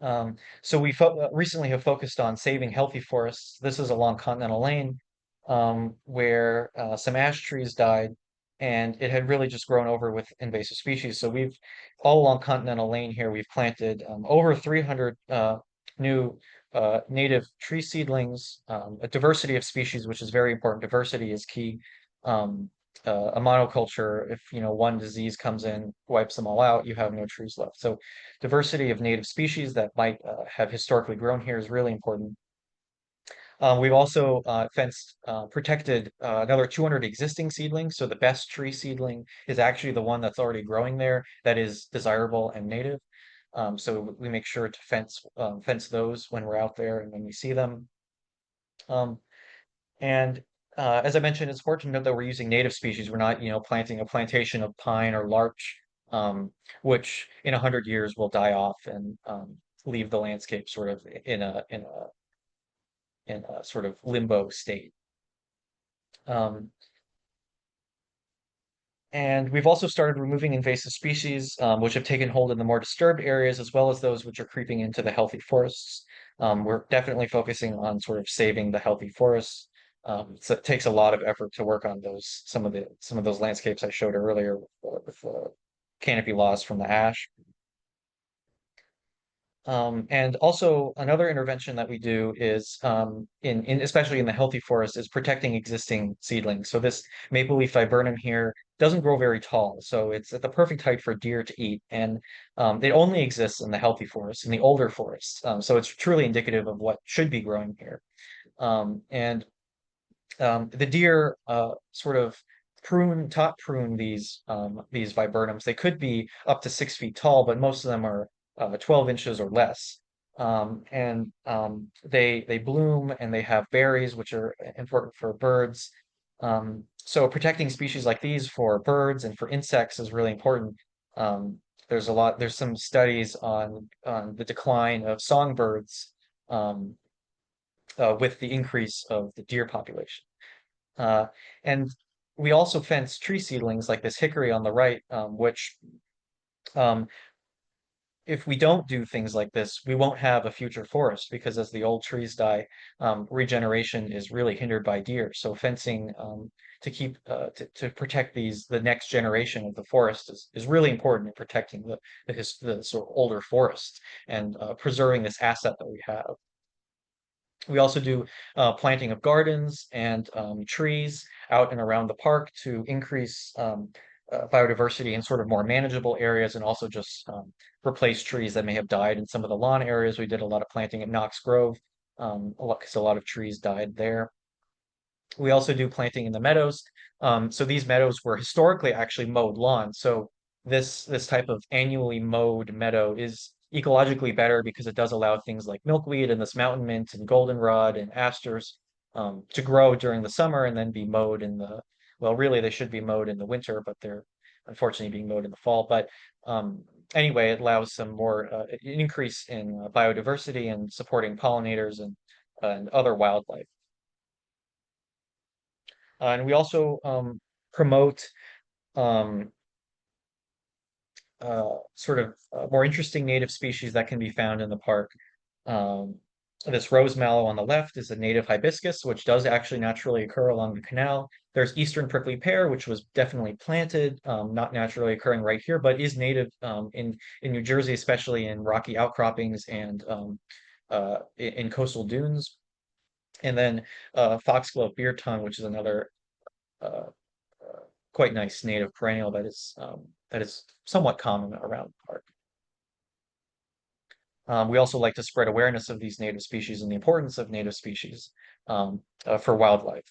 So we recently have focused on saving healthy forests. This is along Continental Lane, where some ash trees died, and it had really just grown over with invasive species. So we've all along Continental Lane here, we've planted over 300 new native tree seedlings, a diversity of species, which is very important. Diversity is key. a monoculture, if one disease comes in, wipes them all out, you have no trees left. So diversity of native species that might have historically grown here is really important. We've also fenced, protected another 200 existing seedlings. So the best tree seedling is actually the one that's already growing there that is desirable and native. So we make sure to fence those when we're out there and when we see them. Um, and as I mentioned, it's important to note that we're using native species. We're not, planting a plantation of pine or larch, which in 100 years will die off and leave the landscape sort of in a sort of limbo state. Um, and we've also started removing invasive species, which have taken hold in the more disturbed areas, as well as those which are creeping into the healthy forests. We're definitely focusing on sort of saving the healthy forests. So it takes a lot of effort to work on some of those landscapes I showed earlier with canopy loss from the ash. And also another intervention that we do is especially in the healthy forest is protecting existing seedlings. So this maple leaf viburnum here doesn't grow very tall, so it's at the perfect height for deer to eat, and it only exists in the healthy forest, in the older forests. So it's truly indicative of what should be growing here. And the deer sort of top prune these viburnums. They could be up to 6 feet tall, but most of them are 12 inches or less. They bloom and they have berries, which are important for birds. So protecting species like these for birds and for insects is really important. There's some studies on the decline of songbirds with the increase of the deer population. Uh, and we also fence tree seedlings like this hickory on the right, which um, if we don't do things like this, we won't have a future forest because as the old trees die, regeneration is really hindered by deer. So fencing to protect the next generation of the forest is really important in protecting the sort of older forests and preserving this asset that we have. We also do planting of gardens and trees out and around the park to increase biodiversity in sort of more manageable areas and also just replace trees that may have died in some of the lawn areas. We did a lot of planting at Knox Grove because a lot of trees died there. We also do planting in the meadows. So these meadows were historically actually mowed lawns. So this type of annually mowed meadow is ecologically better because it does allow things like milkweed and this mountain mint and goldenrod and asters to grow during the summer and then be mowed well, really they should be mowed in the winter, but they're unfortunately being mowed in the fall. But anyway, it allows some more an increase in biodiversity and supporting pollinators and other wildlife. And we also promote um, sort of more interesting native species that can be found in the park. Um, this rose mallow on the left is a native hibiscus, which does actually naturally occur along the canal. There's eastern prickly pear, which was definitely planted, not naturally occurring right here, but is native in New Jersey, especially in rocky outcroppings and in coastal dunes. And then foxglove beer tongue, which is another uh, quite nice native perennial that is somewhat common around the park. We also like to spread awareness of these native species and the importance of native species for wildlife.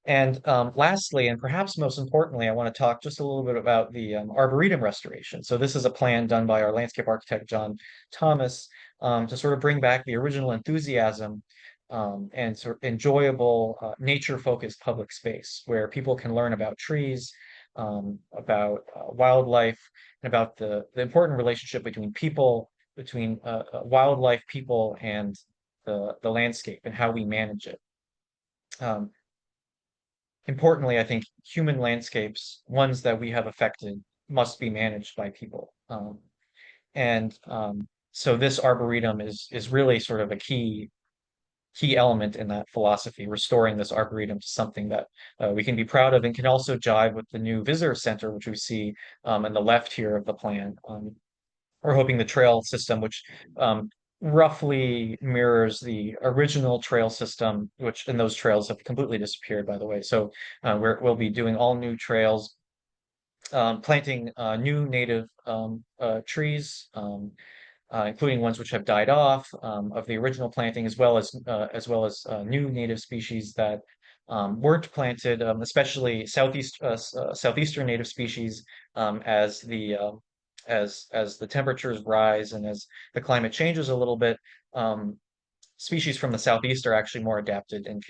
And lastly, and perhaps most importantly, I want to talk just a little bit about the Arboretum restoration. So this is a plan done by our landscape architect, John Thomas, to sort of bring back the original enthusiasm and sort of enjoyable nature-focused public space where people can learn about trees, about wildlife, and about the important relationship between people, between wildlife, people, and the landscape and how we manage it. Um, Importantly, I think human landscapes, ones that we have affected, must be managed by people. So this arboretum is really sort of a key element in that philosophy, restoring this arboretum to something that we can be proud of and can also jive with the new visitor center, which we see on the left here of the plan. We're hoping the trail system, which roughly mirrors the original trail system, and those trails have completely disappeared, by the way. So we'll be doing all new trails, planting new native trees, including ones which have died off of the original planting, as well as new native species that weren't planted, especially southeastern native species, as the temperatures rise and as the climate changes a little bit. Species from the southeast are actually more adapted and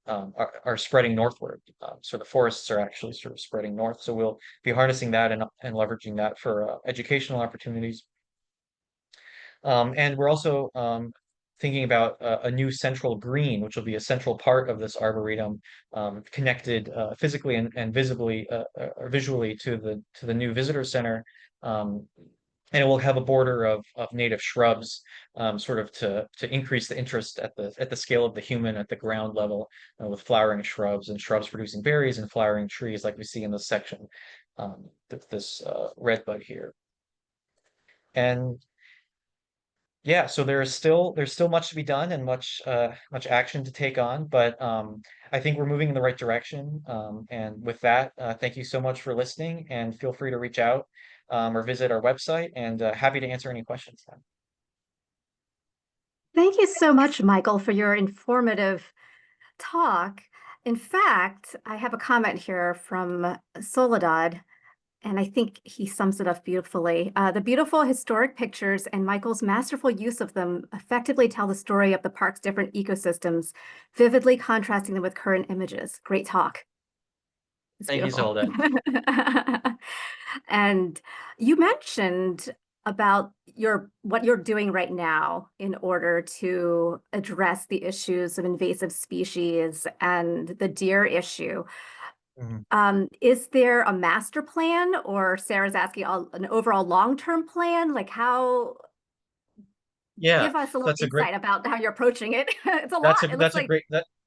are spreading northward. So the forests are actually sort of spreading north. So we'll be harnessing that and leveraging that for educational opportunities. And we're also thinking about a new central green, which will be a central part of this arboretum, connected physically and visibly or visually to the new visitor center. And it will have a border of native shrubs, sort of to increase the interest at the scale of the human at the ground level, with flowering shrubs and shrubs producing berries and flowering trees, like we see in this section, this red bud here. And yeah, so there's still much to be done and much action to take on, but I think we're moving in the right direction. And with that, thank you so much for listening, and feel free to reach out or visit our website, and happy to answer any questions then. Thank you so much, Michael, for your informative talk. In fact, I have a comment here from Soledad, and I think he sums it up beautifully. The beautiful historic pictures and Michael's masterful use of them effectively tell the story of the park's different ecosystems, vividly contrasting them with current images. Great talk. It's Thank you, beautiful. Soledad. And you mentioned about what you're doing right now in order to address the issues of invasive species and the deer issue. Mhm. Is there a master plan, or Sarah's asking an overall long-term plan? Like Yeah, give us a little that's a great insight about how you're approaching it. It's a that's lot. a It looks that's a like, great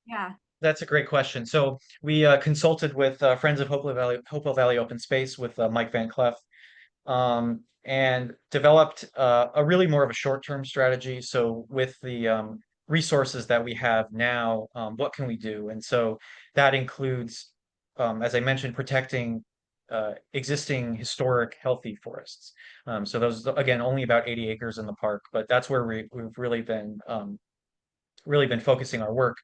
yeah. that's a great question. So we consulted with Friends of Hopewell Valley Open Space with Mike Van Cleef, and developed a really more of a short-term strategy. So with the resources that we have now, what can we do? And so that includes, as I mentioned, protecting existing historic healthy forests. So those, again, only about 80 acres in the park, but that's where we've really been focusing our work.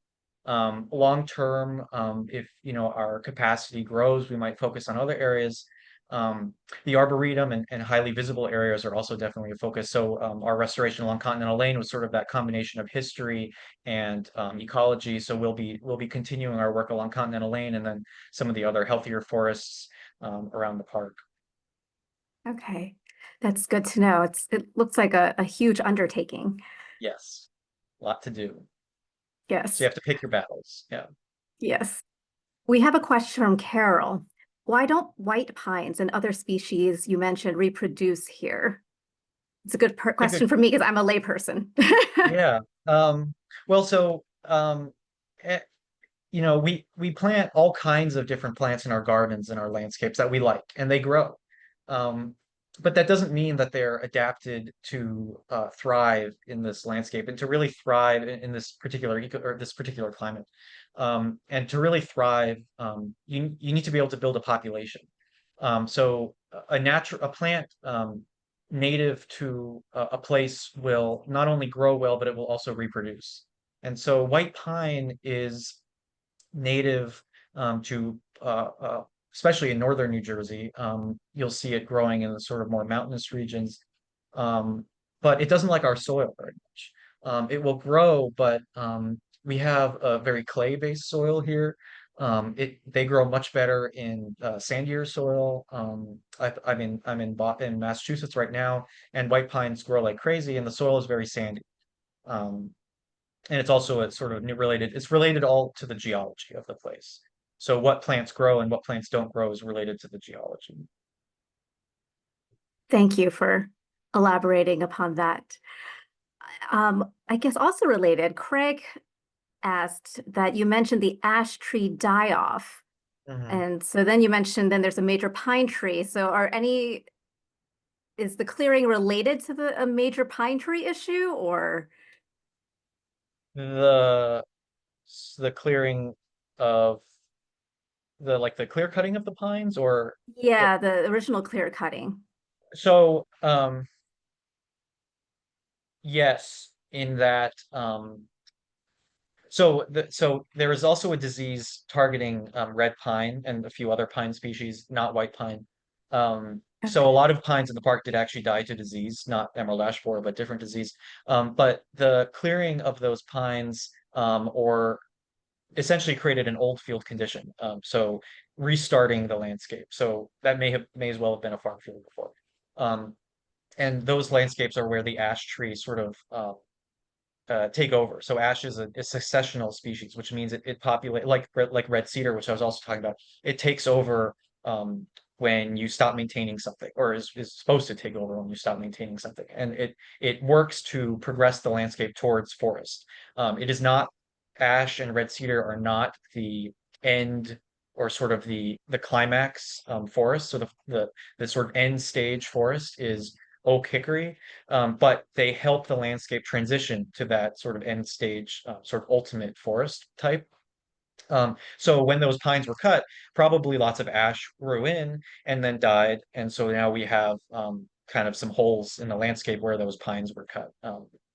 Long term, if our capacity grows, we might focus on other areas. The Arboretum and highly visible areas are also definitely a focus. So our restoration along Continental Lane was sort of that combination of history and ecology. So we'll be continuing our work along Continental Lane, and then some of the other healthier forests around the park. Okay. That's good to know. It looks like a huge undertaking. Yes, a lot to do. So you Yes. have to pick your battles. Yeah. Yes. We have a question from Carol. Why don't white pines and other species you mentioned reproduce here? It's a good A good question for me because I'm a layperson. Yeah. Well, so eh, we plant all kinds of different plants in our gardens and our landscapes that we like, and they grow. Um, but that doesn't mean that they're adapted to thrive in this landscape and to really thrive in this particular this particular climate. And to really thrive, you need to be able to build a population. So a plant native to a place will not only grow well, but it will also reproduce. And so white pine is native to especially in northern New Jersey. You'll see it growing in the sort of more mountainous regions, um, but it doesn't like our soil very much. It will grow, but we have a very clay-based soil here. They grow much better in sandier soil. I'm in Massachusetts right now, and white pines grow like crazy, and the soil is very sandy. Um, and it's also a sort of it's related all to the geology of the place. So what plants grow and what plants don't grow is related to the geology. Thank you for elaborating upon that. I guess also related, Craig asked that you mentioned the ash tree die-off. Mhm. And so then you mentioned then there's a major pine tree. So are any is the clearing related to a major pine tree issue, or? The the clearing of the clear cutting of the pines, or what? Yeah, the original clear cutting. So yes, in that so there is also a disease targeting red pine and a few other pine species, not white pine. So a Okay. lot of pines in the park did actually die to disease, not emerald ash borer, but different disease. But the clearing of those pines or essentially created an old field condition. So restarting the landscape. So that may as well have been a farm field before. Um, and those landscapes are where the ash trees sort of take over. So ash is a successional species, which means it populate like red cedar, which I was also talking about. It takes over when you stop maintaining something, or is supposed to take over when you stop maintaining something, and it works to progress the landscape towards forest. It is not ash and red cedar are not the end or sort of the climax forest. So the sort of end stage forest is oak hickory, but they help the landscape transition to that sort of end stage, sort of ultimate forest type. So when those pines were cut, probably lots of ash grew in and then died, and so now we have kind of some holes in the landscape where those pines were cut.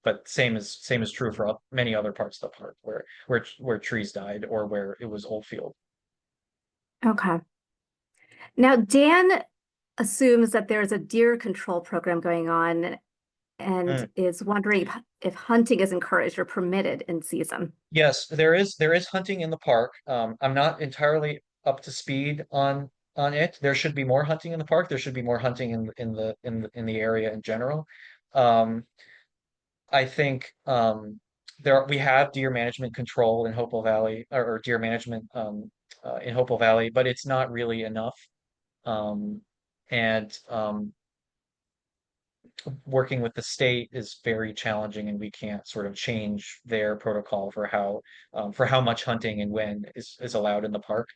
But same is true for many other parts of the park where trees died or where it was old field. Okay. Now, Dan assumes that there's a deer control program going on and Mm. is wondering if hunting is encouraged or permitted in season. Yes, there is hunting in the park. I'm not entirely up to speed on it. There should be more hunting in the park. There should be more hunting in the area in general. Um, I think we have deer management control in Hopewell Valley, or deer management in Hopewell Valley, but it's not really enough. Um, and working with the state is very challenging, and we can't sort of change their protocol for how much hunting and when is allowed in the park.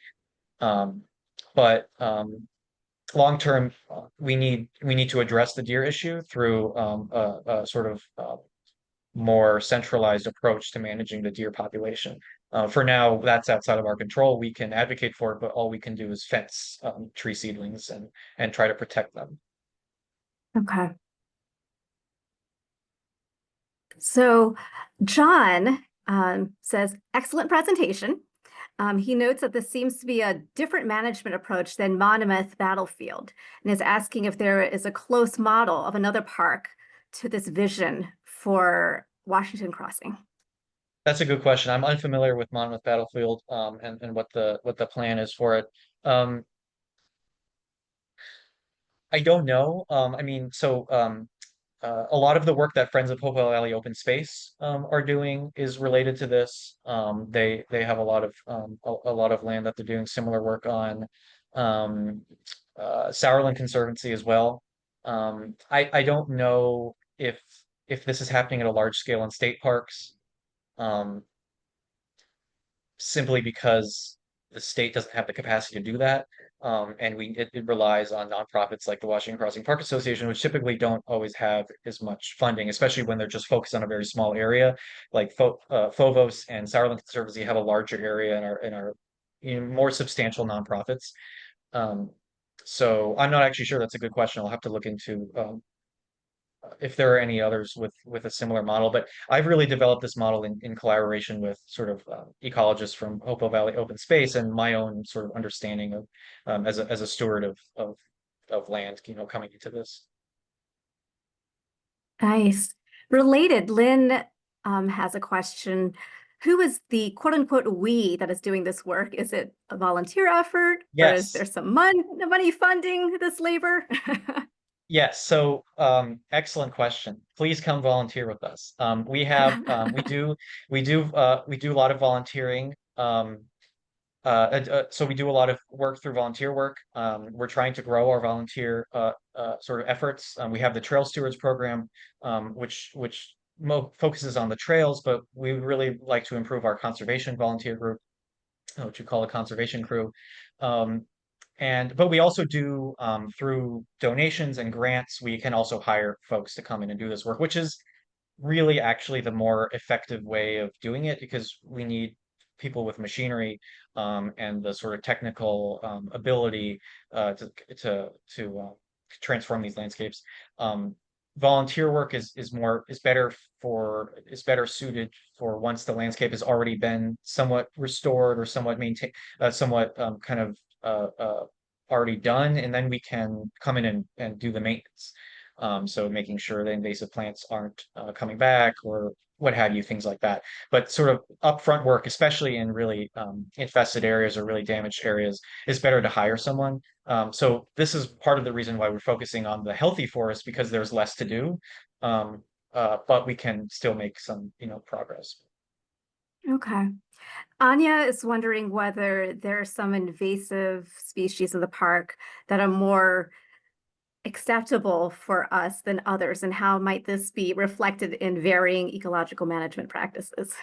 Um, but long term, we need to address the deer issue through a sort of more centralized approach to managing the deer population. For now, that's outside of our control. We can advocate for it, but all we can do is fence tree seedlings and try to protect them. Okay. So John says, excellent presentation. He notes that this seems to be a different management approach than Monmouth Battlefield, and is asking if there is a close model of another park to this vision for Washington Crossing. That's a good question. I'm unfamiliar with Monmouth Battlefield, and what the plan is for it. Um, I don't know. I mean, a lot of the work that Friends of Hopewell Valley Open Space are doing is related to this. They have a lot of land that they're doing similar work on. Um, Sourland Conservancy as well. I don't know if this is happening at a large scale in state parks. Um, Simply because the state doesn't have the capacity to do that. And it relies on nonprofits like the Washington Crossing Park Association, which typically don't always have as much funding, especially when they're just focused on a very small area. Like Phobos and Sourland Conservancy have a larger area and are more substantial nonprofits. Um, so I'm not actually sure that's a good question. I'll have to look into if there are any others with a similar model. But I've really developed this model in collaboration with sort of ecologists from Hopewell Valley Open Space and my own sort of understanding of as a steward of land, coming into this. Nice. Related, Lynn has a question. Who is the quote unquote we that is doing this work? Is it a volunteer effort, or is there Yes. some money funding this labor? Yes, so excellent question. Please come volunteer with us. We do a lot of volunteering. So we do a lot of work through volunteer work. We're trying to grow our volunteer sort of efforts. We have the Trail Stewards program, which focuses on the trails, but we really like to improve our conservation volunteer group, which we call a conservation crew. Um, But we also do through donations and grants, we can also hire folks to come in and do this work, which is really actually the more effective way of doing it because we need people with machinery and the sort of technical ability to transform these landscapes. Volunteer work is better suited for once the landscape has already been somewhat restored or somewhat maintained, somewhat kind of already done, and then we can come in and do the maintenance. So making sure the invasive plants aren't coming back or what have you, things like that. But sort of upfront work, especially in really infested areas or really damaged areas, is better to hire someone. So this is part of the reason why we're focusing on the healthy forest because there's less to do, but we can still make some, progress. Okay. Anya is wondering whether there are some invasive species in the park that are more acceptable for us than others, and how might this be reflected in varying ecological management practices?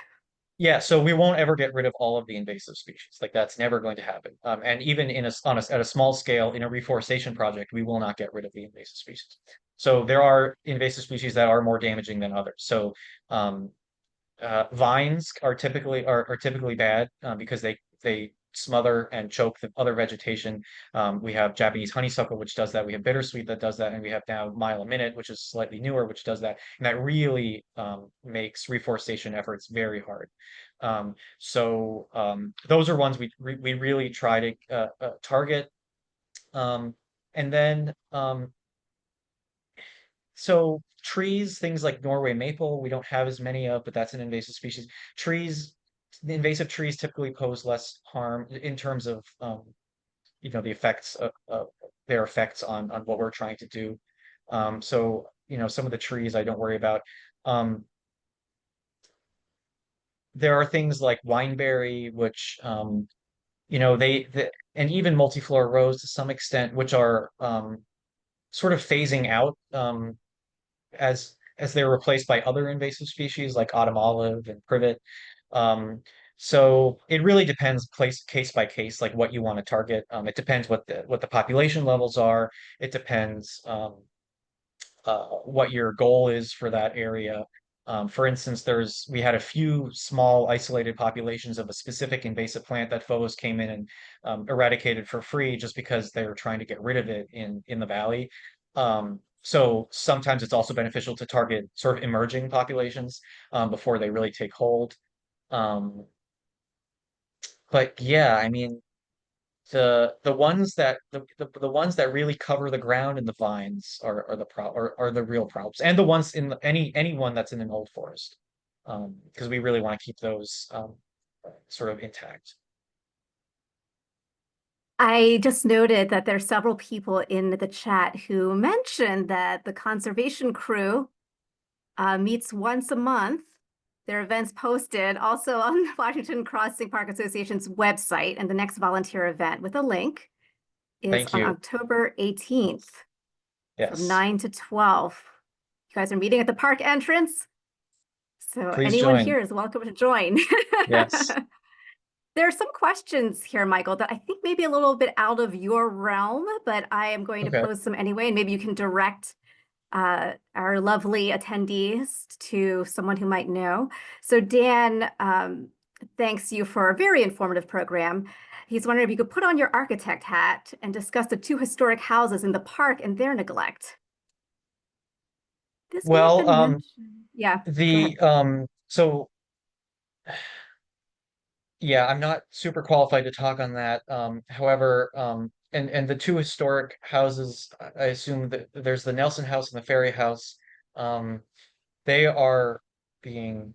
Yeah, so we won't ever get rid of all of the invasive species. Like that's never going to happen. And even at a small scale in a reforestation project, we will not get rid of the invasive species. So there are invasive species that are more damaging than others. So um, vines are typically bad because they smother and choke the other vegetation. We have Japanese honeysuckle, which does that. We have bittersweet that does that, and we have now mile a minute, which is slightly newer, which does that. And that really makes reforestation efforts very hard. Those are ones we really try to target. And then so trees, things like Norway maple, we don't have as many of, but that's an invasive species. The invasive trees typically pose less harm in terms of the effects of their effects on what we're trying to do. Some of the trees I don't worry about. There are things like wineberry, which and even multiflora rose to some extent, which are sort of phasing out as they're replaced by other invasive species like autumn olive and privet. So it really depends case by case, like what you want to target. It depends what the population levels are. It depends what your goal is for that area. For instance, we had a few small isolated populations of a specific invasive plant that FOAs came in and eradicated for free just because they were trying to get rid of it in the valley. So sometimes it's also beneficial to target sort of emerging populations before they really take hold. Um, but yeah, I mean, the ones that really cover the ground in the vines are the real problems, and the ones in anyone that's in an old forest, because we really want to keep those sort of intact. I just noted that there are several people in the chat who mentioned that the conservation crew meets once a month. Their events posted also on Washington Crossing Park Association's website, and the next volunteer event with a link is Thank on you. October 18th from Yes, 9 to 12. You guys are meeting at the park entrance, so please anyone join. here is welcome to join. Yes. There are some questions here, Michael, that I think may be a little bit out of your realm, but I am going to Okay. pose them anyway, and maybe you can direct our lovely attendees to someone who might know. So Dan thanks you for a very informative program. He's wondering if you could put on your architect hat and discuss the two historic houses in the park and their neglect. This may have Well, been mentioned. Yeah, go ahead. so yeah, I'm not super qualified to talk on that. However, and the two historic houses, I assume that there's the Nelson House and the Ferry House. Um, they are being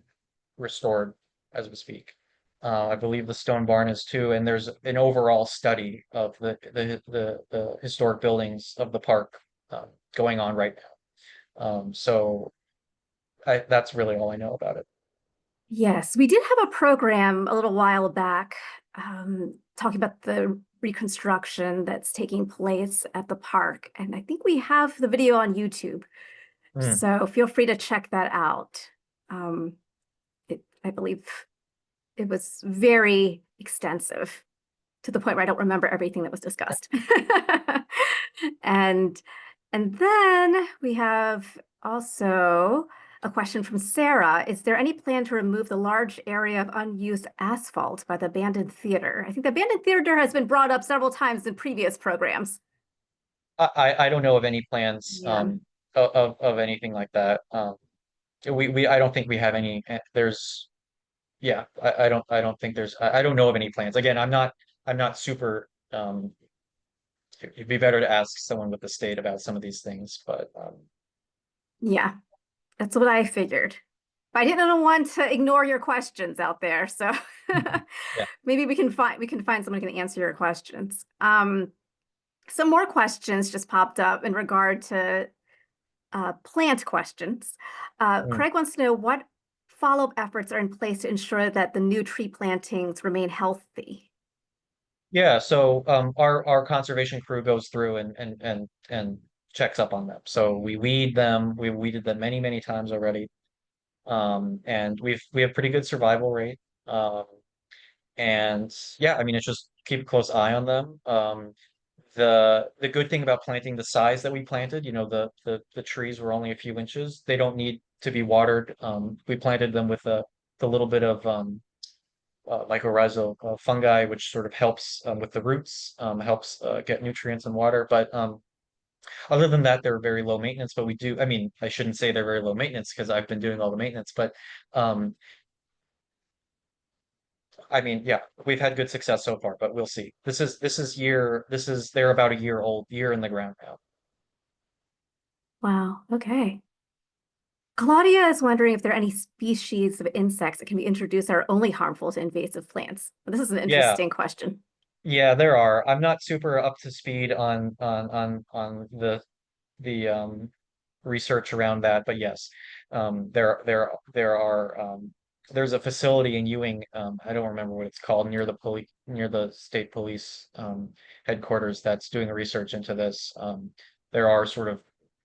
restored as we speak. I believe the Stone Barn is too, and there's an overall study of the historic buildings of the park going on right now. That's really all I know about it. Yes, we did have a program a little while back talking about the reconstruction that's taking place at the park. And I think we have the video on YouTube. Hmm. So feel free to check that out. I believe it was very extensive, to the point where I don't remember everything that was discussed. And then we have also a question from Sarah. Is there any plan to remove the large area of unused asphalt by the abandoned theater? I think the abandoned theater has been brought up several times in previous programs. I don't know of any plans Yeah. of anything like that. We I don't think we have any. There's yeah. I don't think there's. I don't know of any plans. Again, I'm not super. It'd be better to ask someone with the state about some of these things, but Yeah, that's what I figured. But I didn't want to ignore your questions out there, so yeah. maybe we can find someone who can answer your questions. Some more questions just popped up in regard to plant questions. Mm. Craig wants to know what follow-up efforts are in place to ensure that the new tree plantings remain healthy. Yeah, so our conservation crew goes through and checks up on them. So we weed them. We weeded them many, many times already. And we have pretty good survival rate. Um, and yeah, I mean it's just keep a close eye on them. The good thing about planting the size that we planted, the trees were only a few inches. They don't need to be watered. We planted them with the little bit of mycorrhizal fungi, which sort of helps with the roots, helps get nutrients and water. But other than that, they're very low maintenance. But I mean, I shouldn't say they're very low maintenance because I've been doing all the maintenance. But um, I mean, yeah, we've had good success so far, but we'll see. They're about a year old, year in the ground now. Wow, okay. Claudia is wondering if there are any species of insects that can be introduced that are only harmful to invasive plants. This is an Yeah, interesting question. yeah, there are. I'm not super up to speed on the research around that, but yes, there are there's a facility in Ewing, I don't remember what it's called, near the state police headquarters that's doing research into this. There are sort of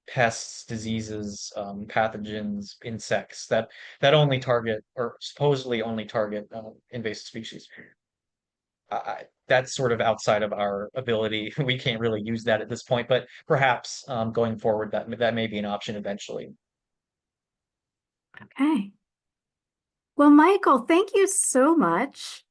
pests, diseases, pathogens, insects that only target or supposedly only target invasive species. That's sort of outside of our ability. We can't really use that at this point, but perhaps going forward, that may be an option eventually. Okay. Well, Michael, thank you so much.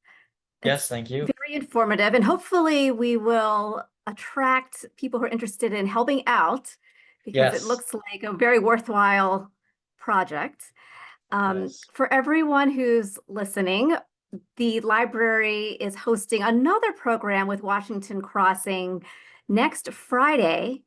Yes, It's thank you. very informative, and hopefully we will attract people who are interested in helping out because it Yes, looks like a very worthwhile project. yes. For everyone who's listening, the library is hosting another program with Washington Crossing next Friday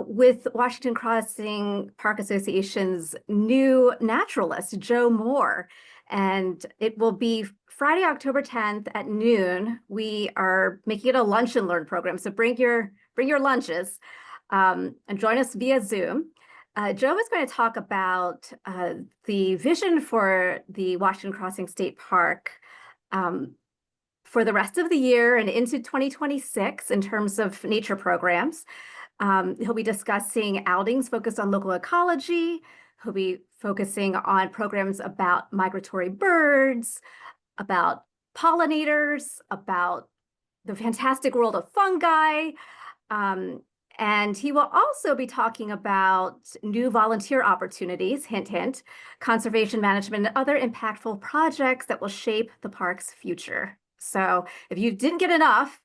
with Washington Crossing Park Association's new naturalist, Joe Moore. And it will be Friday, October 10th at noon. We are making it a lunch and learn program. So bring your lunches and join us via Zoom. Joe is going to talk about the vision for the Washington Crossing State Park for the rest of the year and into 2026 in terms of nature programs. He'll be discussing outings focused on local ecology. He'll be focusing on programs about migratory birds, about pollinators, about the fantastic world of fungi. And he will also be talking about new volunteer opportunities, hint, hint, conservation management, and other impactful projects that will shape the park's future. So if you didn't get enough,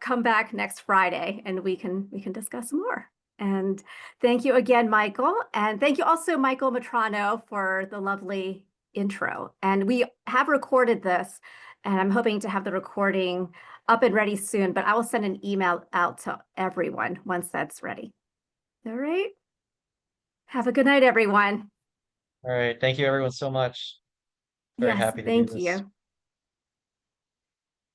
come back next Friday and we can discuss more. And thank you again, Michael. And thank you also, Michael Matrano, for the lovely intro. And we have recorded this, and I'm hoping to have the recording up and ready soon, but I will send an email out to everyone once that's ready. All right. Have a good night, everyone. All right. Thank you everyone so much. Very Yes, happy to do thank this. you.